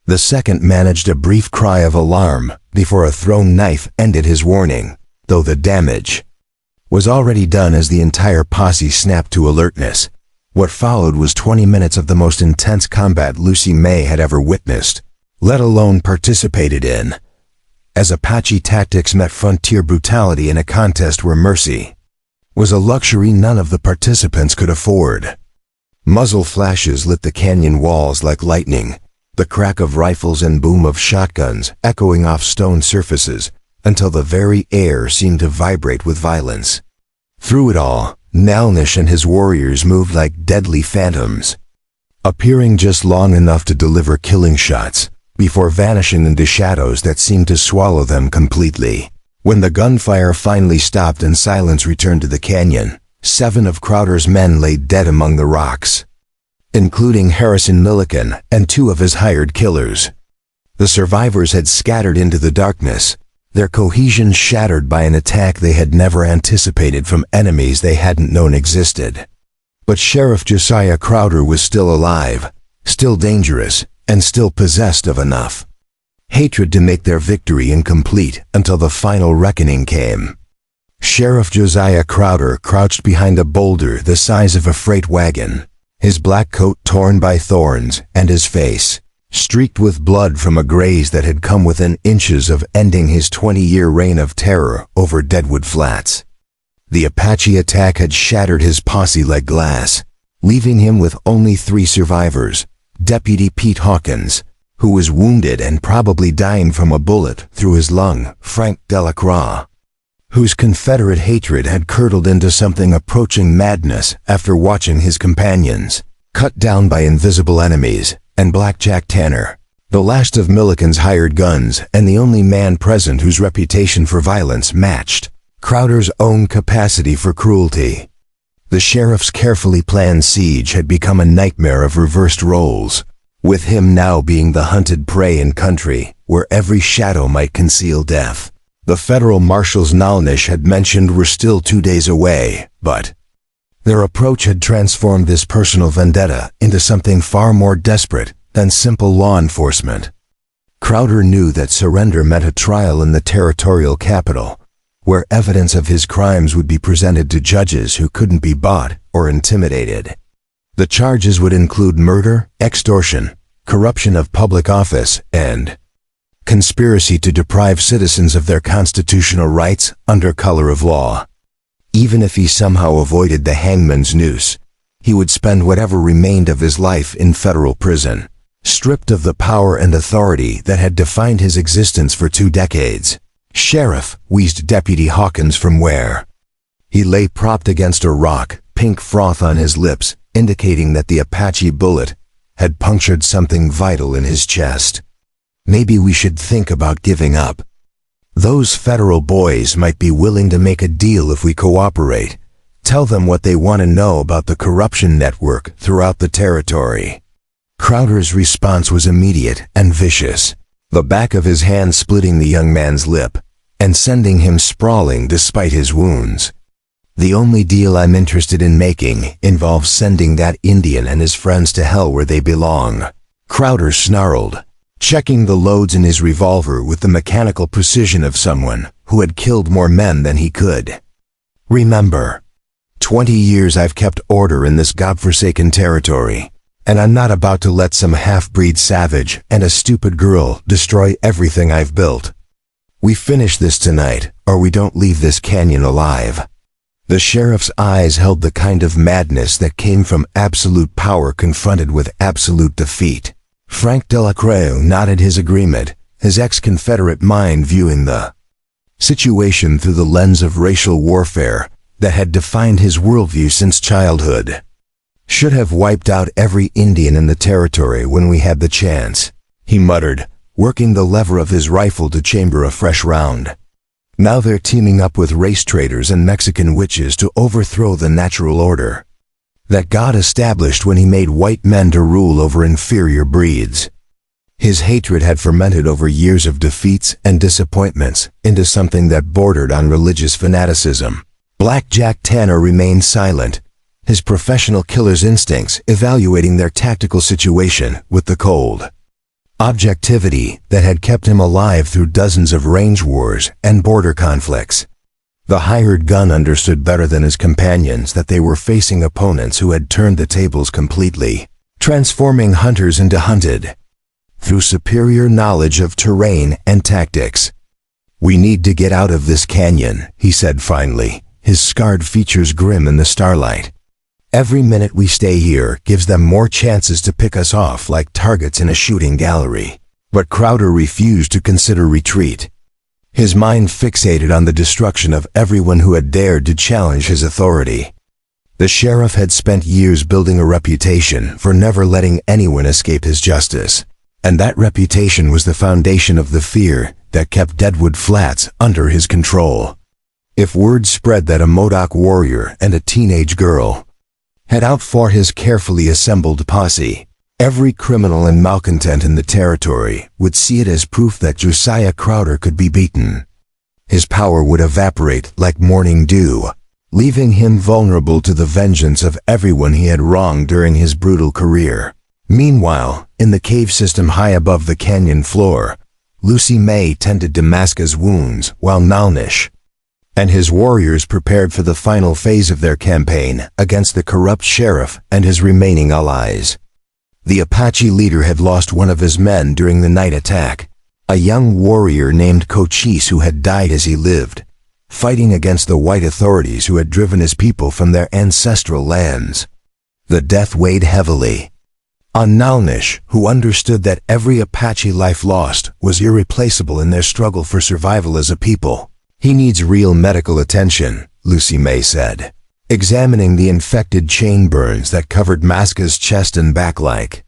The second managed a brief cry of alarm before a thrown knife ended his warning, though the damage was already done as the entire posse snapped to alertness. What followed was 20 minutes of the most intense combat Lucy May had ever witnessed, let alone participated in, as Apache tactics met frontier brutality in a contest where mercy was a luxury none of the participants could afford. Muzzle flashes lit the canyon walls like lightning, the crack of rifles and boom of shotguns echoing off stone surfaces until the very air seemed to vibrate with violence. Through it all, Nalnish and his warriors moved like deadly phantoms, appearing just long enough to deliver killing shots before vanishing into shadows that seemed to swallow them completely. When the gunfire finally stopped and silence returned to the canyon, 7 of Crowder's men lay dead among the rocks, including Harrison Milliken and 2 of his hired killers. The survivors had scattered into the darkness, their cohesion shattered by an attack they had never anticipated from enemies they hadn't known existed. But Sheriff Josiah Crowder was still alive, still dangerous, and still possessed of enough hatred to make their victory incomplete until the final reckoning came. Sheriff Josiah Crowder crouched behind a boulder the size of a freight wagon, his black coat torn by thorns and his face streaked with blood from a graze that had come within inches of ending his 20-year reign of terror over Deadwood Flats. The Apache attack had shattered his posse like glass, leaving him with only 3 survivors: Deputy Pete Hawkins, who was wounded and probably dying from a bullet through his lung; Frank Delacroix, whose Confederate hatred had curdled into something approaching madness after watching his companions cut down by invisible enemies; and Blackjack Tanner, the last of Milliken's hired guns and the only man present whose reputation for violence matched Crowder's own capacity for cruelty. The sheriff's carefully planned siege had become a nightmare of reversed roles, with him now being the hunted prey in country where every shadow might conceal death. The federal marshals Nalnish had mentioned were still 2 days away, but their approach had transformed this personal vendetta into something far more desperate than simple law enforcement. Crowder knew that surrender meant a trial in the territorial capital, where evidence of his crimes would be presented to judges who couldn't be bought or intimidated. The charges would include murder, extortion, corruption of public office, and conspiracy to deprive citizens of their constitutional rights under color of law. Even if he somehow avoided the hangman's noose, he would spend whatever remained of his life in federal prison, stripped of the power and authority that had defined his existence for 2 decades. "Sheriff," wheezed Deputy Hawkins from where he lay propped against a rock, pink froth on his lips, indicating that the Apache bullet had punctured something vital in his chest. "Maybe we should think about giving up. Those federal boys might be willing to make a deal if we cooperate. Tell them what they want to know about the corruption network throughout the territory." Crowder's response was immediate and vicious, the back of his hand splitting the young man's lip and sending him sprawling despite his wounds. "The only deal I'm interested in making involves sending that Indian and his friends to hell where they belong." Crowder snarled, checking the loads in his revolver with the mechanical precision of someone who had killed more men than he could. Remember, 20 years I've kept order in this godforsaken territory, and I'm not about to let some half-breed savage and a stupid girl destroy everything I've built. We finish this tonight, or we don't leave this canyon alive. The sheriff's eyes held the kind of madness that came from absolute power confronted with absolute defeat. Frank Delacreux nodded his agreement, his ex-Confederate mind viewing the situation through the lens of racial warfare that had defined his worldview since childhood. Should have wiped out every Indian in the territory when we had the chance, he muttered, working the lever of his rifle to chamber a fresh round. Now they're teaming up with race traders and Mexican witches to overthrow the natural order that God established when he made white men to rule over inferior breeds. His hatred had fermented over years of defeats and disappointments into something that bordered on religious fanaticism. Black Jack Tanner remained silent, his professional killer's instincts evaluating their tactical situation with the cold objectivity that had kept him alive through dozens of range wars and border conflicts. The hired gun understood better than his companions that they were facing opponents who had turned the tables completely, transforming hunters into hunted through superior knowledge of terrain and tactics. "We need to get out of this canyon," he said finally, his scarred features grim in the starlight. "Every minute we stay here gives them more chances to pick us off like targets in a shooting gallery." But Crowder refused to consider retreat. His mind fixated on the destruction of everyone who had dared to challenge his authority. The sheriff had spent years building a reputation for never letting anyone escape his justice, and that reputation was the foundation of the fear that kept Deadwood Flats under his control. If word spread that a Modoc warrior and a teenage girl had outfought his carefully assembled posse, every criminal and malcontent in the territory would see it as proof that Josiah Crowder could be beaten. His power would evaporate like morning dew, leaving him vulnerable to the vengeance of everyone he had wronged during his brutal career. Meanwhile, in the cave system high above the canyon floor, Lucy May tended to Maska's wounds while Nalnish and his warriors prepared for the final phase of their campaign against the corrupt sheriff and his remaining allies. The Apache leader had lost one of his men during the night attack, a young warrior named Cochise who had died as he lived, fighting against the white authorities who had driven his people from their ancestral lands. The death weighed heavily on Nalnish, who understood that every Apache life lost was irreplaceable in their struggle for survival as a people. "He needs real medical attention," Lucy May said, examining the infected chain burns that covered Maska's chest and back like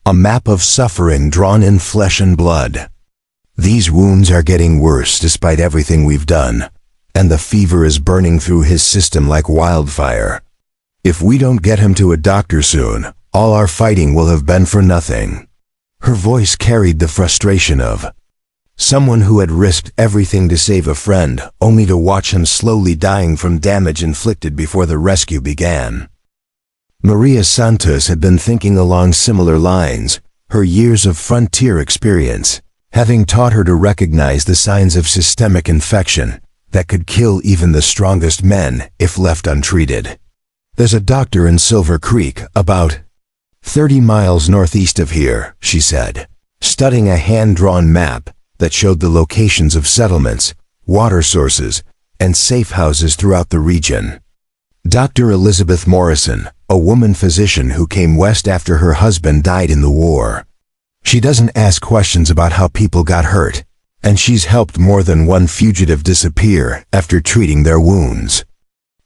a map of suffering drawn in flesh and blood. "These wounds are getting worse despite everything we've done, and the fever is burning through his system like wildfire. If we don't get him to a doctor soon, all our fighting will have been for nothing." Her voice carried the frustration of someone who had risked everything to save a friend, only to watch him slowly dying from damage inflicted before the rescue began. Maria Santos had been thinking along similar lines, her years of frontier experience having taught her to recognize the signs of systemic infection that could kill even the strongest men if left untreated. "There's a doctor in Silver Creek, about 30 miles northeast of here," she said, studying a hand-drawn map that showed the locations of settlements, water sources, and safe houses throughout the region. Dr. Elizabeth Morrison, a woman physician who came west after her husband died in the war. She doesn't ask questions about how people got hurt, and she's helped more than one fugitive disappear after treating their wounds.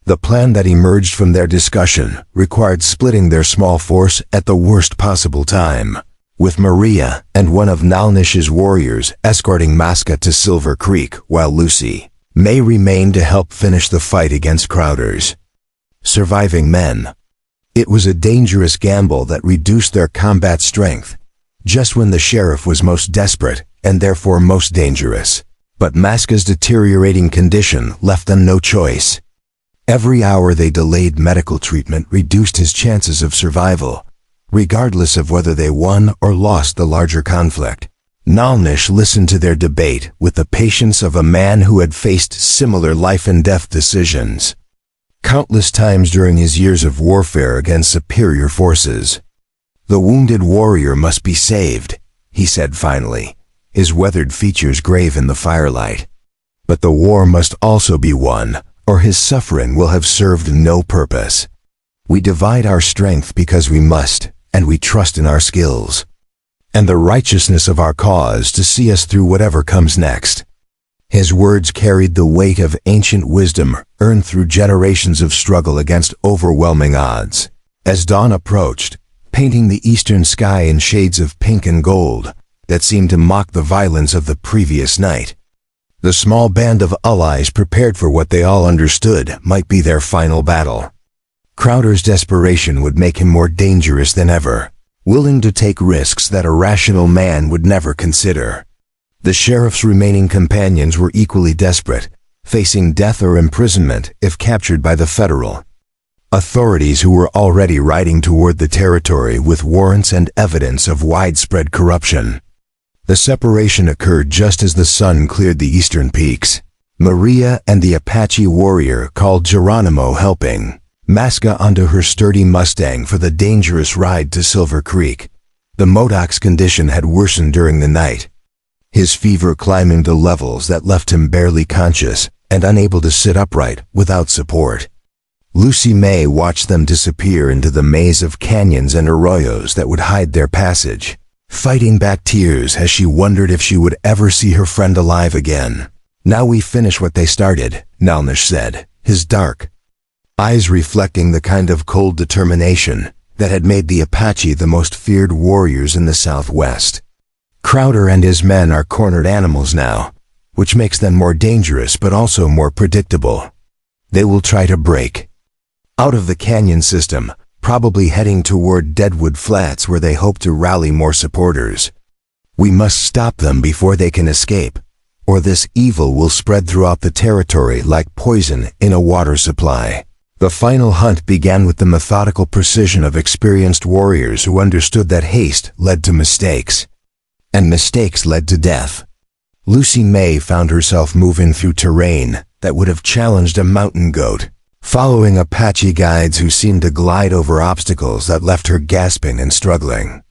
The plan that emerged from their discussion required splitting their small force at the worst possible time, with Maria and one of Nalnish's warriors escorting Maska to Silver Creek while Lucy May remained to help finish the fight against Crowder's surviving men. It was a dangerous gamble that reduced their combat strength, just when the sheriff was most desperate and therefore most dangerous. But Maska's deteriorating condition left them no choice. Every hour they delayed medical treatment reduced his chances of survival, regardless of whether they won or lost the larger conflict. Nalnish listened to their debate with the patience of a man who had faced similar life-and-death decisions countless times during his years of warfare against superior forces. "The wounded warrior must be saved," he said finally, his weathered features grave in the firelight. "But the war must also be won, or his suffering will have served no purpose. We divide our strength because we must, and we trust in our skills and the righteousness of our cause to see us through whatever comes next." His words carried the weight of ancient wisdom earned through generations of struggle against overwhelming odds. As dawn approached, painting the eastern sky in shades of pink and gold that seemed to mock the violence of the previous night, the small band of allies prepared for what they all understood might be their final battle. Crowder's desperation would make him more dangerous than ever, willing to take risks that a rational man would never consider. The sheriff's remaining companions were equally desperate, facing death or imprisonment if captured by the federal authorities, who were already riding toward the territory with warrants and evidence of widespread corruption. The separation occurred just as the sun cleared the eastern peaks, Maria and the Apache warrior called Geronimo helping Masca onto her sturdy Mustang for the dangerous ride to Silver Creek. The Modoc's condition had worsened during the night, his fever climbing to levels that left him barely conscious and unable to sit upright without support. Lucy May watched them disappear into the maze of canyons and arroyos that would hide their passage, fighting back tears as she wondered if she would ever see her friend alive again. "Now we finish what they started," Nalnish said, his dark eyes reflecting the kind of cold determination that had made the Apache the most feared warriors in the Southwest. "Crowder and his men are cornered animals now, which makes them more dangerous but also more predictable. They will try to break out of the canyon system, probably heading toward Deadwood Flats where they hope to rally more supporters. We must stop them before they can escape, or this evil will spread throughout the territory like poison in a water supply." The final hunt began with the methodical precision of experienced warriors who understood that haste led to mistakes, and mistakes led to death. Lucy May found herself moving through terrain that would have challenged a mountain goat, following Apache guides who seemed to glide over obstacles that left her gasping and struggling.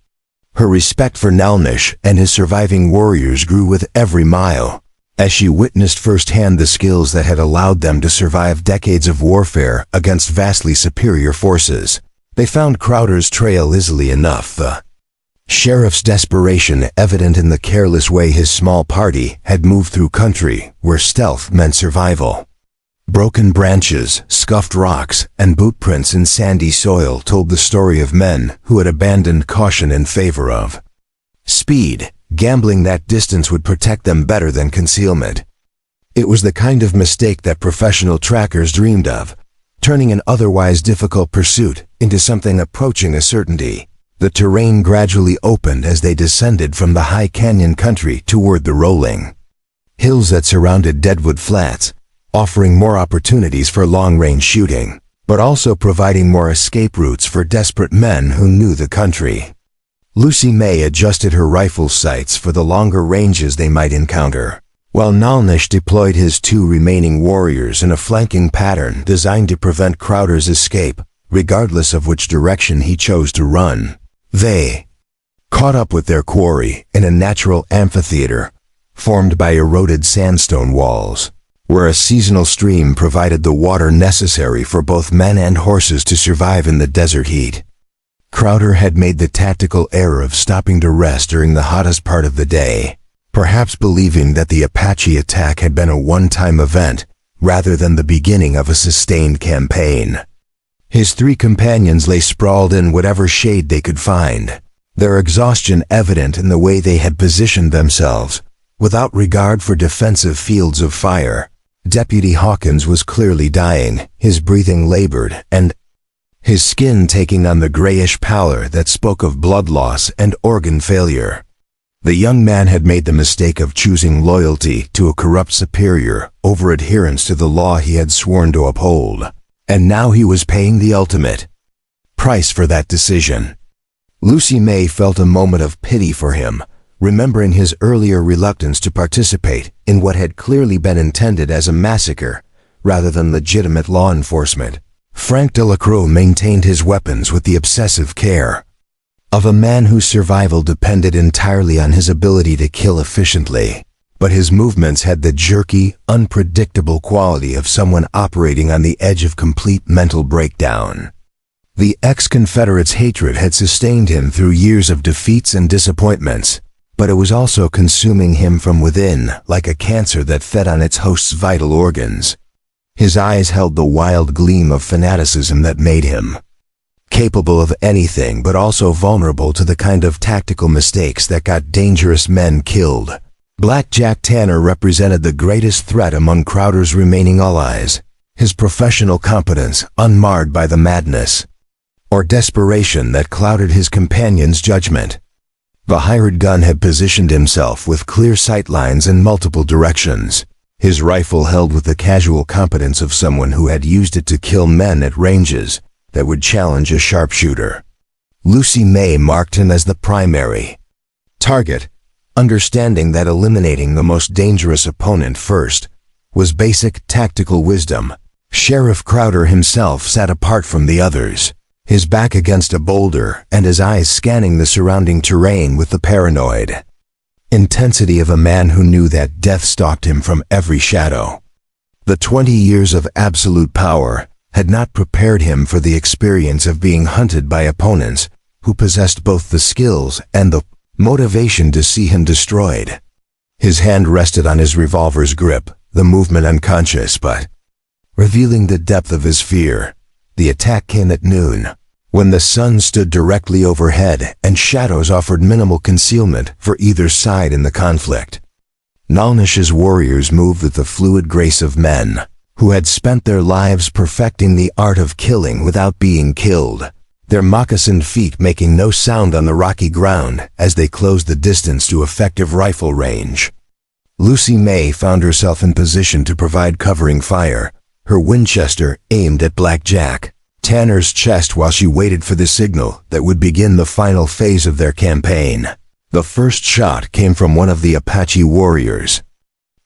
Her respect for Nalnish and his surviving warriors grew with every mile, as she witnessed firsthand the skills that had allowed them to survive decades of warfare against vastly superior forces. They found Crowder's trail easily enough, the sheriff's desperation evident in the careless way his small party had moved through country where stealth meant survival. Broken branches, scuffed rocks, and boot prints in sandy soil told the story of men who had abandoned caution in favor of speed, gambling that distance would protect them better than concealment. It was the kind of mistake that professional trackers dreamed of, turning an otherwise difficult pursuit into something approaching a certainty. The terrain gradually opened as they descended from the high canyon country toward the rolling hills that surrounded Deadwood Flats, offering more opportunities for long-range shooting, but also providing more escape routes for desperate men who knew the country. Lucy May adjusted her rifle sights for the longer ranges they might encounter, while Nalnish deployed his 2 remaining warriors in a flanking pattern designed to prevent Crowder's escape, regardless of which direction he chose to run. They caught up with their quarry in a natural amphitheater formed by eroded sandstone walls, where a seasonal stream provided the water necessary for both men and horses to survive in the desert heat. Crowder had made the tactical error of stopping to rest during the hottest part of the day, perhaps believing that the Apache attack had been a one-time event rather than the beginning of a sustained campaign. His 3 companions lay sprawled in whatever shade they could find, their exhaustion evident in the way they had positioned themselves, without regard for defensive fields of fire. Deputy Hawkins was clearly dying, his breathing labored, and his skin taking on the grayish pallor that spoke of blood loss and organ failure. The young man had made the mistake of choosing loyalty to a corrupt superior over adherence to the law he had sworn to uphold, and now he was paying the ultimate price for that decision. Lucy May felt a moment of pity for him, remembering his earlier reluctance to participate in what had clearly been intended as a massacre rather than legitimate law enforcement. Frank Delacroix maintained his weapons with the obsessive care of a man whose survival depended entirely on his ability to kill efficiently. But his movements had the jerky, unpredictable quality of someone operating on the edge of complete mental breakdown. The ex-Confederate's hatred had sustained him through years of defeats and disappointments, but it was also consuming him from within like a cancer that fed on its host's vital organs. His eyes held the wild gleam of fanaticism that made him capable of anything but also vulnerable to the kind of tactical mistakes that got dangerous men killed. Black Jack Tanner represented the greatest threat among Crowder's remaining allies, his professional competence unmarred by the madness or desperation that clouded his companion's judgment. The hired gun had positioned himself with clear sightlines in multiple directions, his rifle held with the casual competence of someone who had used it to kill men at ranges that would challenge a sharpshooter. Lucy May marked him as the primary target, understanding that eliminating the most dangerous opponent first was basic tactical wisdom. Sheriff Crowder himself sat apart from the others, his back against a boulder and his eyes scanning the surrounding terrain with the paranoid intensity of a man who knew that death stalked him from every shadow. The 20 years of absolute power had not prepared him for the experience of being hunted by opponents who possessed both the skills and the motivation to see him destroyed. His hand rested on his revolver's grip, the movement unconscious but revealing the depth of his fear. The attack came at noon, when the sun stood directly overhead and shadows offered minimal concealment for either side in the conflict. Nalnish's warriors moved with the fluid grace of men who had spent their lives perfecting the art of killing without being killed, their moccasined feet making no sound on the rocky ground as they closed the distance to effective rifle range. Lucy May found herself in position to provide covering fire, her Winchester aimed at Black Jack Tanner's chest while she waited for the signal that would begin the final phase of their campaign. The first shot came from one of the Apache warriors,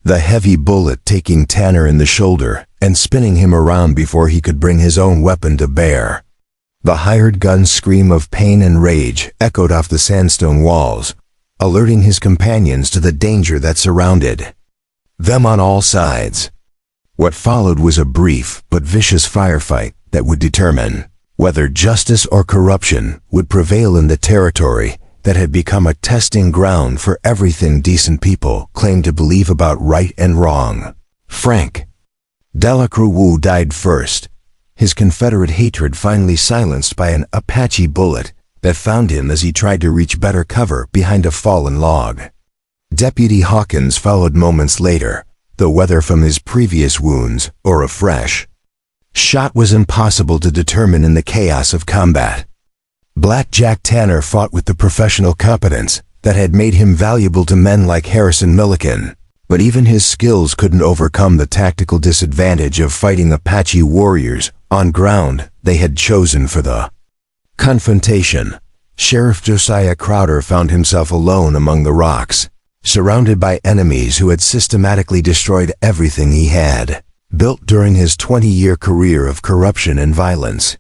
the heavy bullet taking Tanner in the shoulder and spinning him around before he could bring his own weapon to bear. The hired gun's scream of pain and rage echoed off the sandstone walls, alerting his companions to the danger that surrounded them on all sides. What followed was a brief but vicious firefight that would determine whether justice or corruption would prevail in the territory that had become a testing ground for everything decent people claimed to believe about right and wrong. Frank Delacroix died first, his Confederate hatred finally silenced by an Apache bullet that found him as he tried to reach better cover behind a fallen log. Deputy Hawkins followed moments later, though whether from his previous wounds or a fresh shot was impossible to determine in the chaos of combat. Black Jack Tanner fought with the professional competence that had made him valuable to men like Harrison Milliken, but even his skills couldn't overcome the tactical disadvantage of fighting Apache warriors on ground they had chosen for the confrontation. Sheriff Josiah Crowder found himself alone among the rocks, surrounded by enemies who had systematically destroyed everything he had built during his 20-year career of corruption and violence.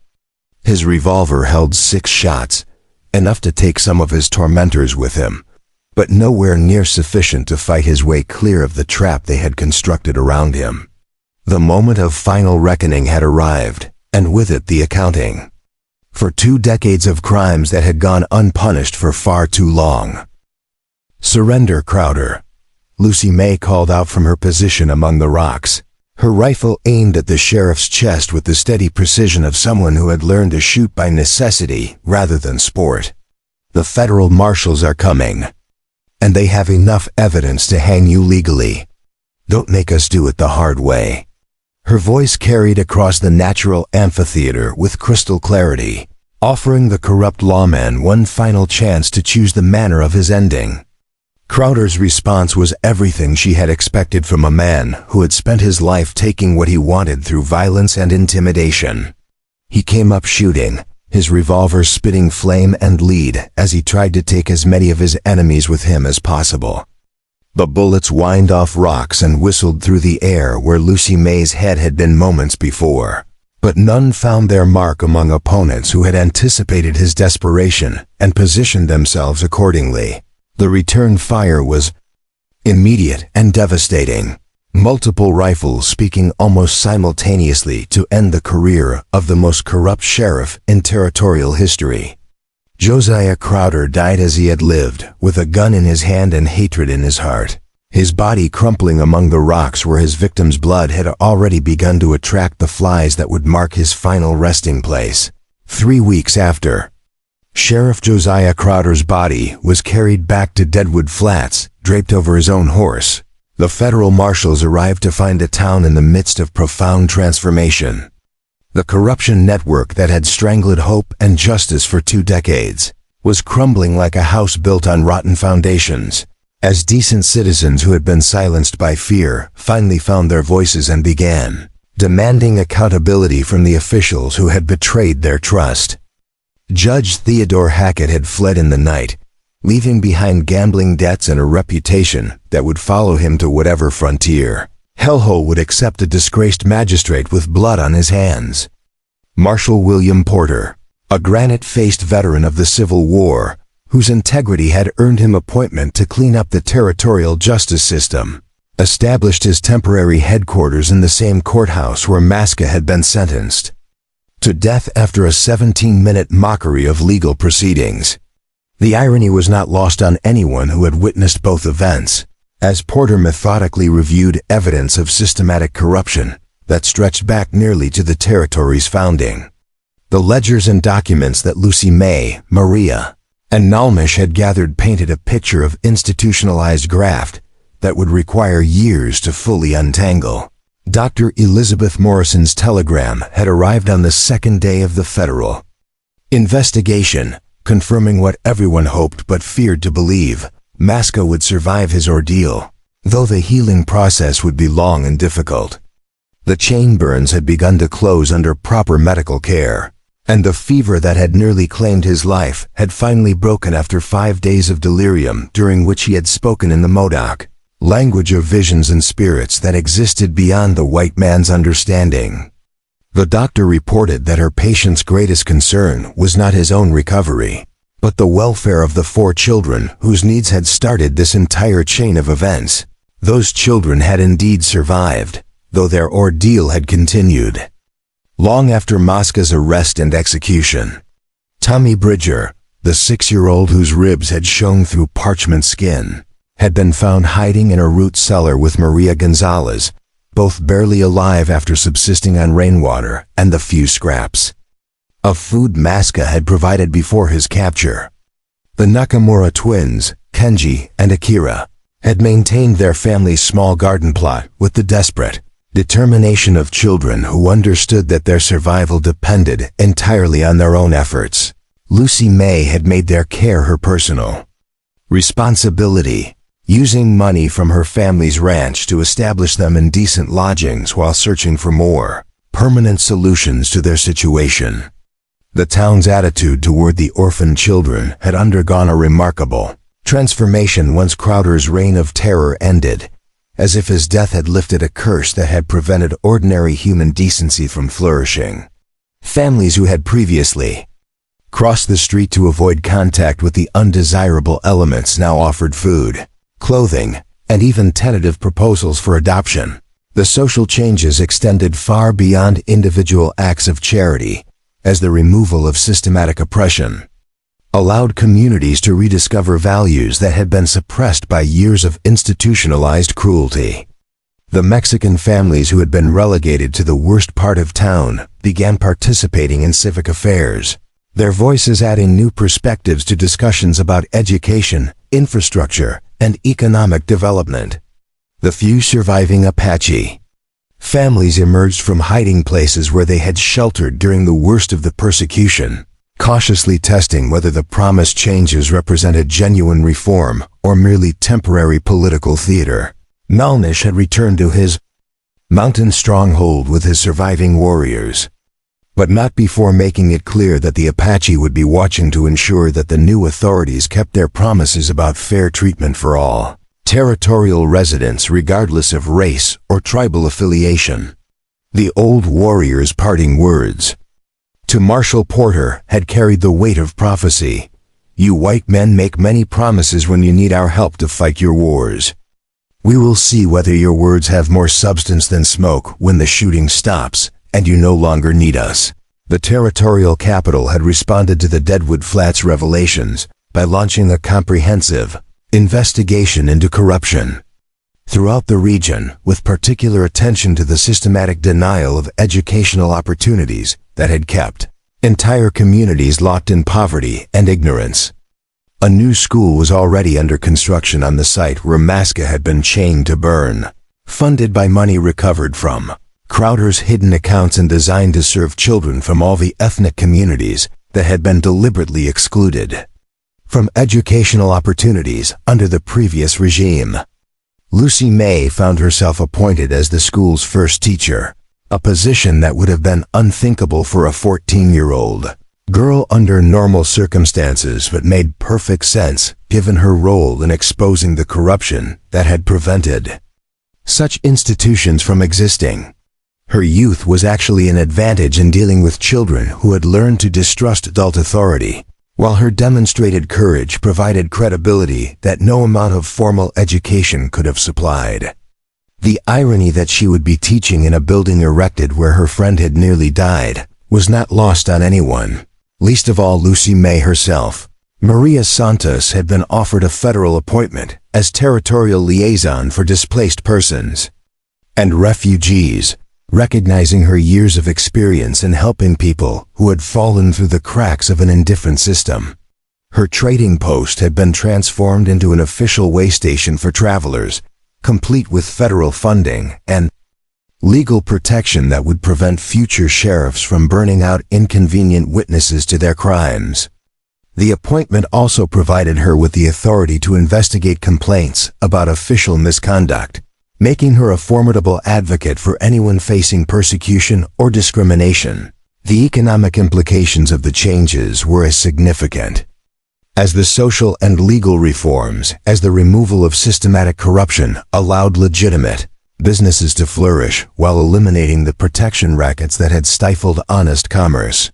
His revolver held 6 shots, enough to take some of his tormentors with him, but nowhere near sufficient to fight his way clear of the trap they had constructed around him. The moment of final reckoning had arrived, and with it the accounting for 2 decades of crimes that had gone unpunished for far too long. "Surrender, Crowder," Lucy May called out from her position among the rocks, her rifle aimed at the sheriff's chest with the steady precision of someone who had learned to shoot by necessity rather than sport. "The federal marshals are coming, and they have enough evidence to hang you legally. Don't make us do it the hard way." Her voice carried across the natural amphitheater with crystal clarity, offering the corrupt lawman one final chance to choose the manner of his ending. Crowder's response was everything she had expected from a man who had spent his life taking what he wanted through violence and intimidation. He came up shooting, his revolver spitting flame and lead as he tried to take as many of his enemies with him as possible. The bullets whined off rocks and whistled through the air where Lucy May's head had been moments before. But none found their mark among opponents who had anticipated his desperation and positioned themselves accordingly. The return fire was immediate and devastating. Multiple rifles speaking almost simultaneously to end the career of the most corrupt sheriff in territorial history. Josiah Crowder died as he had lived, with a gun in his hand and hatred in his heart. His body crumpling among the rocks where his victim's blood had already begun to attract the flies that would mark his final resting place. 3 weeks after, Sheriff Josiah Crowder's body was carried back to Deadwood Flats, draped over his own horse. The federal marshals arrived to find the town in the midst of profound transformation. The corruption network that had strangled hope and justice for 2 decades was crumbling like a house built on rotten foundations, as decent citizens who had been silenced by fear finally found their voices and began demanding accountability from the officials who had betrayed their trust. Judge Theodore Hackett had fled in the night, leaving behind gambling debts and a reputation that would follow him to whatever frontier hellhole would accept a disgraced magistrate with blood on his hands. Marshal William Porter, a granite-faced veteran of the Civil War, whose integrity had earned him appointment to clean up the territorial justice system, established his temporary headquarters in the same courthouse where Maska had been sentenced to death after a 17-minute mockery of legal proceedings. The irony was not lost on anyone who had witnessed both events, as Porter methodically reviewed evidence of systematic corruption that stretched back nearly to the territory's founding. The ledgers and documents that Lucy May, Maria, and Nalmish had gathered painted a picture of institutionalized graft that would require years to fully untangle. Dr. Elizabeth Morrison's telegram had arrived on the second day of the federal investigation, confirming what everyone hoped but feared to believe. Maska would survive his ordeal, though the healing process would be long and difficult. The chain burns had begun to close under proper medical care, and the fever that had nearly claimed his life had finally broken after 5 days of delirium during which he had spoken in the Modoc, language of visions and spirits that existed beyond the white man's understanding. The doctor reported that her patient's greatest concern was not his own recovery, but the welfare of the 4 children whose needs had started this entire chain of events. Those children had indeed survived, though their ordeal had continued. Long after Maska's arrest and execution, Tommy Bridger, the 6-year-old whose ribs had shown through parchment skin, had been found hiding in a root cellar with Maria Gonzalez, both barely alive after subsisting on rainwater and the few scraps of food Maska had provided before his capture. The Nakamura twins, Kenji and Akira, had maintained their family's small garden plot with the desperate determination of children who understood that their survival depended entirely on their own efforts. Lucy May had made their care her personal responsibility, using money from her family's ranch to establish them in decent lodgings while searching for more permanent solutions to their situation. The town's attitude toward the orphaned children had undergone a remarkable transformation once Crowder's reign of terror ended, as if his death had lifted a curse that had prevented ordinary human decency from flourishing. Families who had previously crossed the street to avoid contact with the undesirable elements now offered food, clothing, and even tentative proposals for adoption. The social changes extended far beyond individual acts of charity, as the removal of systematic oppression allowed communities to rediscover values that had been suppressed by years of institutionalized cruelty. The Mexican families who had been relegated to the worst part of town began participating in civic affairs, their voices adding new perspectives to discussions about education, infrastructure, and economic development. The few surviving Apache families emerged from hiding places where they had sheltered during the worst of the persecution, cautiously testing whether the promised changes represented genuine reform or merely temporary political theater. Nalnish had returned to his mountain stronghold with his surviving warriors. but not before making it clear that the Apache would be watching to ensure that the new authorities kept their promises about fair treatment for all territorial residents regardless of race or tribal affiliation. The old warrior's parting words to Marshal Porter had carried the weight of prophecy. You white men make many promises when you need our help to fight your wars. We will see whether your words have more substance than smoke when the shooting stops and you no longer need us. The territorial capital had responded to the Deadwood Flats revelations by launching a comprehensive investigation into corruption throughout the region, with particular attention to the systematic denial of educational opportunities that had kept entire communities locked in poverty and ignorance. A new school was already under construction on the site where Masca had been chained to burn, funded by money recovered from Crowder's hidden accounts and designed to serve children from all the ethnic communities that had been deliberately excluded from educational opportunities under the previous regime. Lucy May found herself appointed as the school's first teacher, a position that would have been unthinkable for a 14-year-old girl under normal circumstances, but made perfect sense given her role in exposing the corruption that had prevented such institutions from existing. Her youth was actually an advantage in dealing with children who had learned to distrust adult authority, while her demonstrated courage provided credibility that no amount of formal education could have supplied. The irony that she would be teaching in a building erected where her friend had nearly died was not lost on anyone, least of all Lucy May herself. Maria Santos had been offered a federal appointment as territorial liaison for displaced persons and refugees, recognizing her years of experience in helping people who had fallen through the cracks of an indifferent system. Her trading post had been transformed into an official way station for travelers, complete with federal funding and legal protection that would prevent future sheriffs from burning out inconvenient witnesses to their crimes. The appointment also provided her with the authority to investigate complaints about official misconduct, making her a formidable advocate for anyone facing persecution or discrimination. The economic implications of the changes were as significant as the social and legal reforms, as the removal of systematic corruption allowed legitimate businesses to flourish while eliminating the protection rackets that had stifled honest commerce.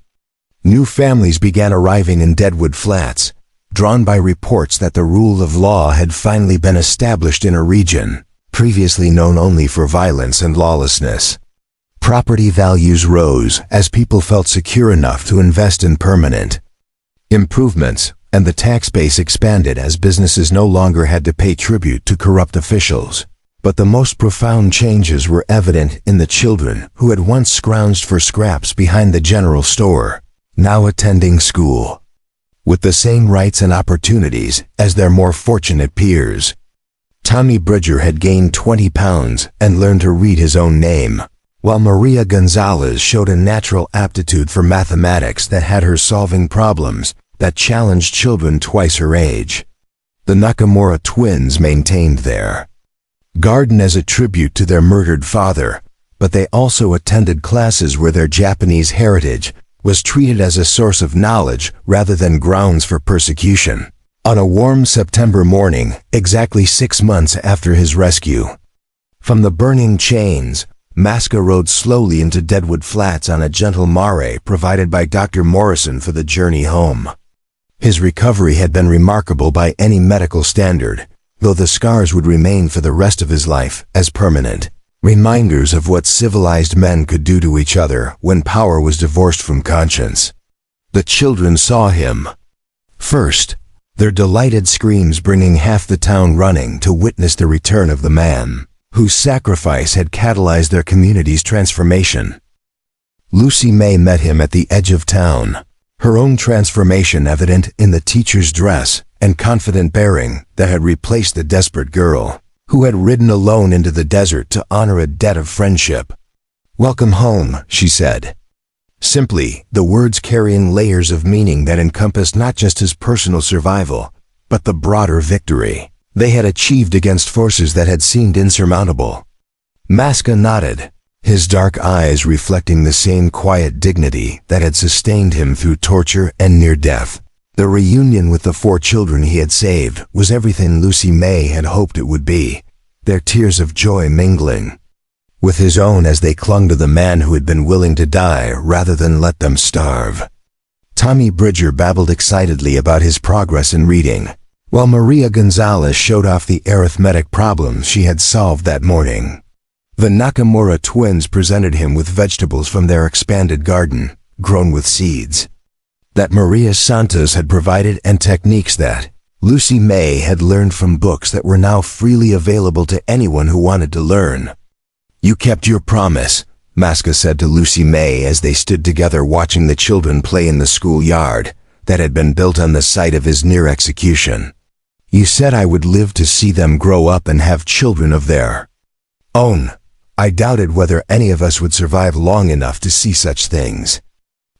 New families began arriving in Deadwood Flats, drawn by reports that the rule of law had finally been established in a region previously known only for violence and lawlessness. Property values rose as people felt secure enough to invest in permanent improvements, and the tax base expanded as businesses no longer had to pay tribute to corrupt officials. But the most profound changes were evident in the children who had once scrounged for scraps behind the general store, now attending school with the same rights and opportunities as their more fortunate peers. Tommy Bridger had gained 20 pounds and learned to read his own name, while Maria Gonzalez showed a natural aptitude for mathematics that had her solving problems that challenged children twice her age. The Nakamura twins maintained their garden as a tribute to their murdered father, but they also attended classes where their Japanese heritage was treated as a source of knowledge rather than grounds for persecution. On a warm September morning, exactly 6 months after his rescue from the burning chains, Masca rode slowly into Deadwood Flats on a gentle mare provided by Dr. Morrison for the journey home. His recovery had been remarkable by any medical standard, though the scars would remain for the rest of his life as permanent reminders of what civilized men could do to each other when power was divorced from conscience. The children saw him first, their delighted screams bringing half the town running to witness the return of the man whose sacrifice had catalyzed their community's transformation. Lucy May met him at the edge of town, her own transformation evident in the teacher's dress and confident bearing that had replaced the desperate girl who had ridden alone into the desert to honor a debt of friendship. "Welcome home," she said. Simply, the words carrying layers of meaning that encompassed not just his personal survival, but the broader victory they had achieved against forces that had seemed insurmountable. Masca nodded, his dark eyes reflecting the same quiet dignity that had sustained him through torture and near death. The reunion with the 4 children he had saved was everything Lucy May had hoped it would be, their tears of joy mingling with his own as they clung to the man who had been willing to die rather than let them starve. Tommy Bridger babbled excitedly about his progress in reading, while Maria Gonzalez showed off the arithmetic problems she had solved that morning. The Nakamura twins presented him with vegetables from their expanded garden, grown with seeds that Maria Santos had provided and techniques that Lucy May had learned from books that were now freely available to anyone who wanted to learn. "You kept your promise," Masca said to Lucy May as they stood together watching the children play in the schoolyard that had been built on the site of his near execution. "You said I would live to see them grow up and have children of their own. I doubted whether any of us would survive long enough to see such things."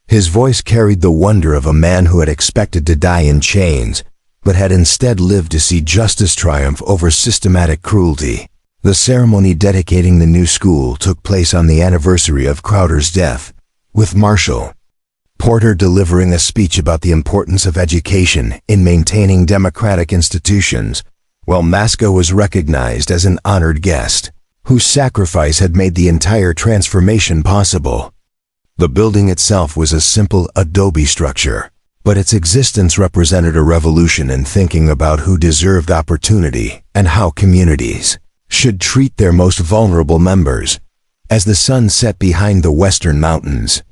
His voice carried the wonder of a man who had expected to die in chains, but had instead lived to see justice triumph over systematic cruelty. The ceremony dedicating the new school took place on the anniversary of Crowder's death, with Marshall Porter delivering a speech about the importance of education in maintaining democratic institutions, while Masca was recognized as an honored guest, whose sacrifice had made the entire transformation possible. The building itself was a simple adobe structure, but its existence represented a revolution in thinking about who deserved opportunity and how communities should treat their most vulnerable members. As the sun set behind the western mountains,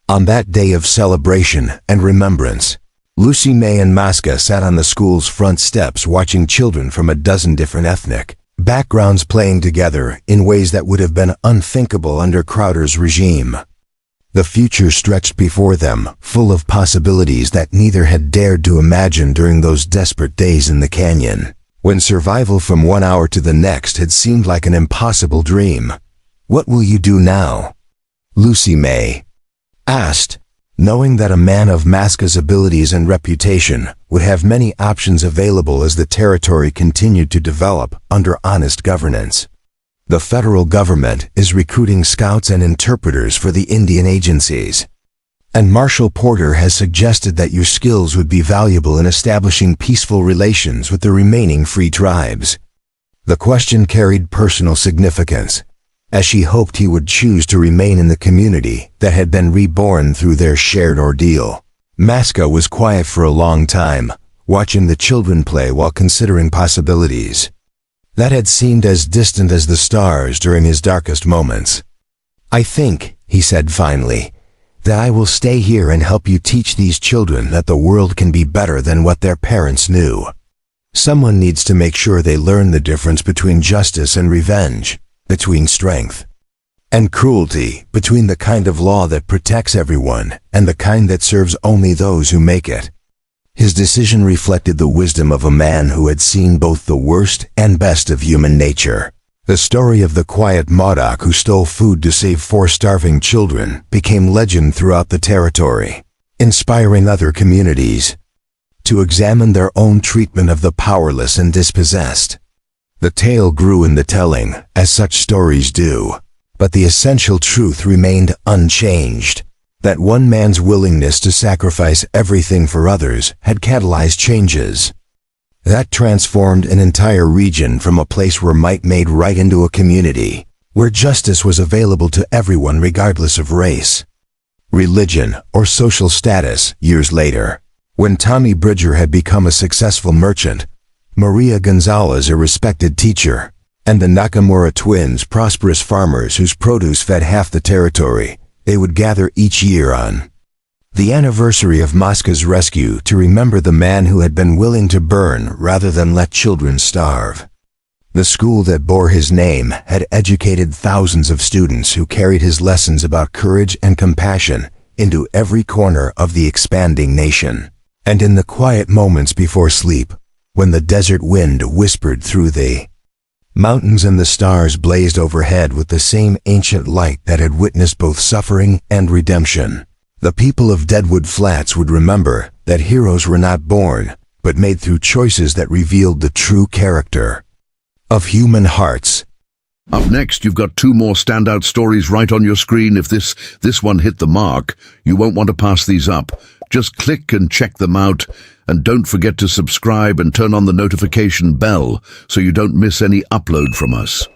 on that day of celebration and remembrance, Lucy May and Masca sat on the school's front steps watching children from a dozen different ethnic backgrounds playing together in ways that would have been unthinkable under Crowder's regime. The future stretched before them, full of possibilities that neither had dared to imagine during those desperate days in the canyon, when survival from one hour to the next had seemed like an impossible dream. "What will you do now?" Lucy May asked, knowing that a man of Masca's abilities and reputation would have many options available as the territory continued to develop under honest governance. "The federal government is recruiting scouts and interpreters for the Indian agencies, and Marshall Porter has suggested that your skills would be valuable in establishing peaceful relations with the remaining free tribes." The question carried personal significance, as she hoped he would choose to remain in the community that had been reborn through their shared ordeal. Masca was quiet for a long time, watching the children play while considering possibilities that had seemed as distant as the stars during his darkest moments. "I think," he said finally, "that I will stay here and help you teach these children that the world can be better than what their parents knew. Someone needs to make sure they learn the difference between justice and revenge, between strength and cruelty, between the kind of law that protects everyone and the kind that serves only those who make it." His decision reflected the wisdom of a man who had seen both the worst and best of human nature. The story of the quiet Modoc who stole food to save 4 starving children became legend throughout the territory, inspiring other communities to examine their own treatment of the powerless and dispossessed. The tale grew in the telling, as such stories do, but the essential truth remained unchanged, that one man's willingness to sacrifice everything for others had catalyzed changes that transformed an entire region from a place where might made right into a community where justice was available to everyone regardless of race, religion, or social status. Years later, when Tommy Bridger had become a successful merchant, Maria Gonzalez a respected teacher, and the Nakamura twins prosperous farmers whose produce fed half the territory, they would gather each year on the anniversary of Masca's rescue to remember the man who had been willing to burn rather than let children starve. The school that bore his name had educated thousands of students who carried his lessons about courage and compassion into every corner of the expanding nation. And in the quiet moments before sleep, when the desert wind whispered through the mountains and the stars blazed overhead with the same ancient light that had witnessed both suffering and redemption, the people of Deadwood Flats would remember that heroes were not born, but made through choices that revealed the true character of human hearts. Up next, you've got two more standout stories right on your screen. If this one hit the mark, you won't want to pass these up. Just click and check them out. And don't forget to subscribe and turn on the notification bell so you don't miss any upload from us.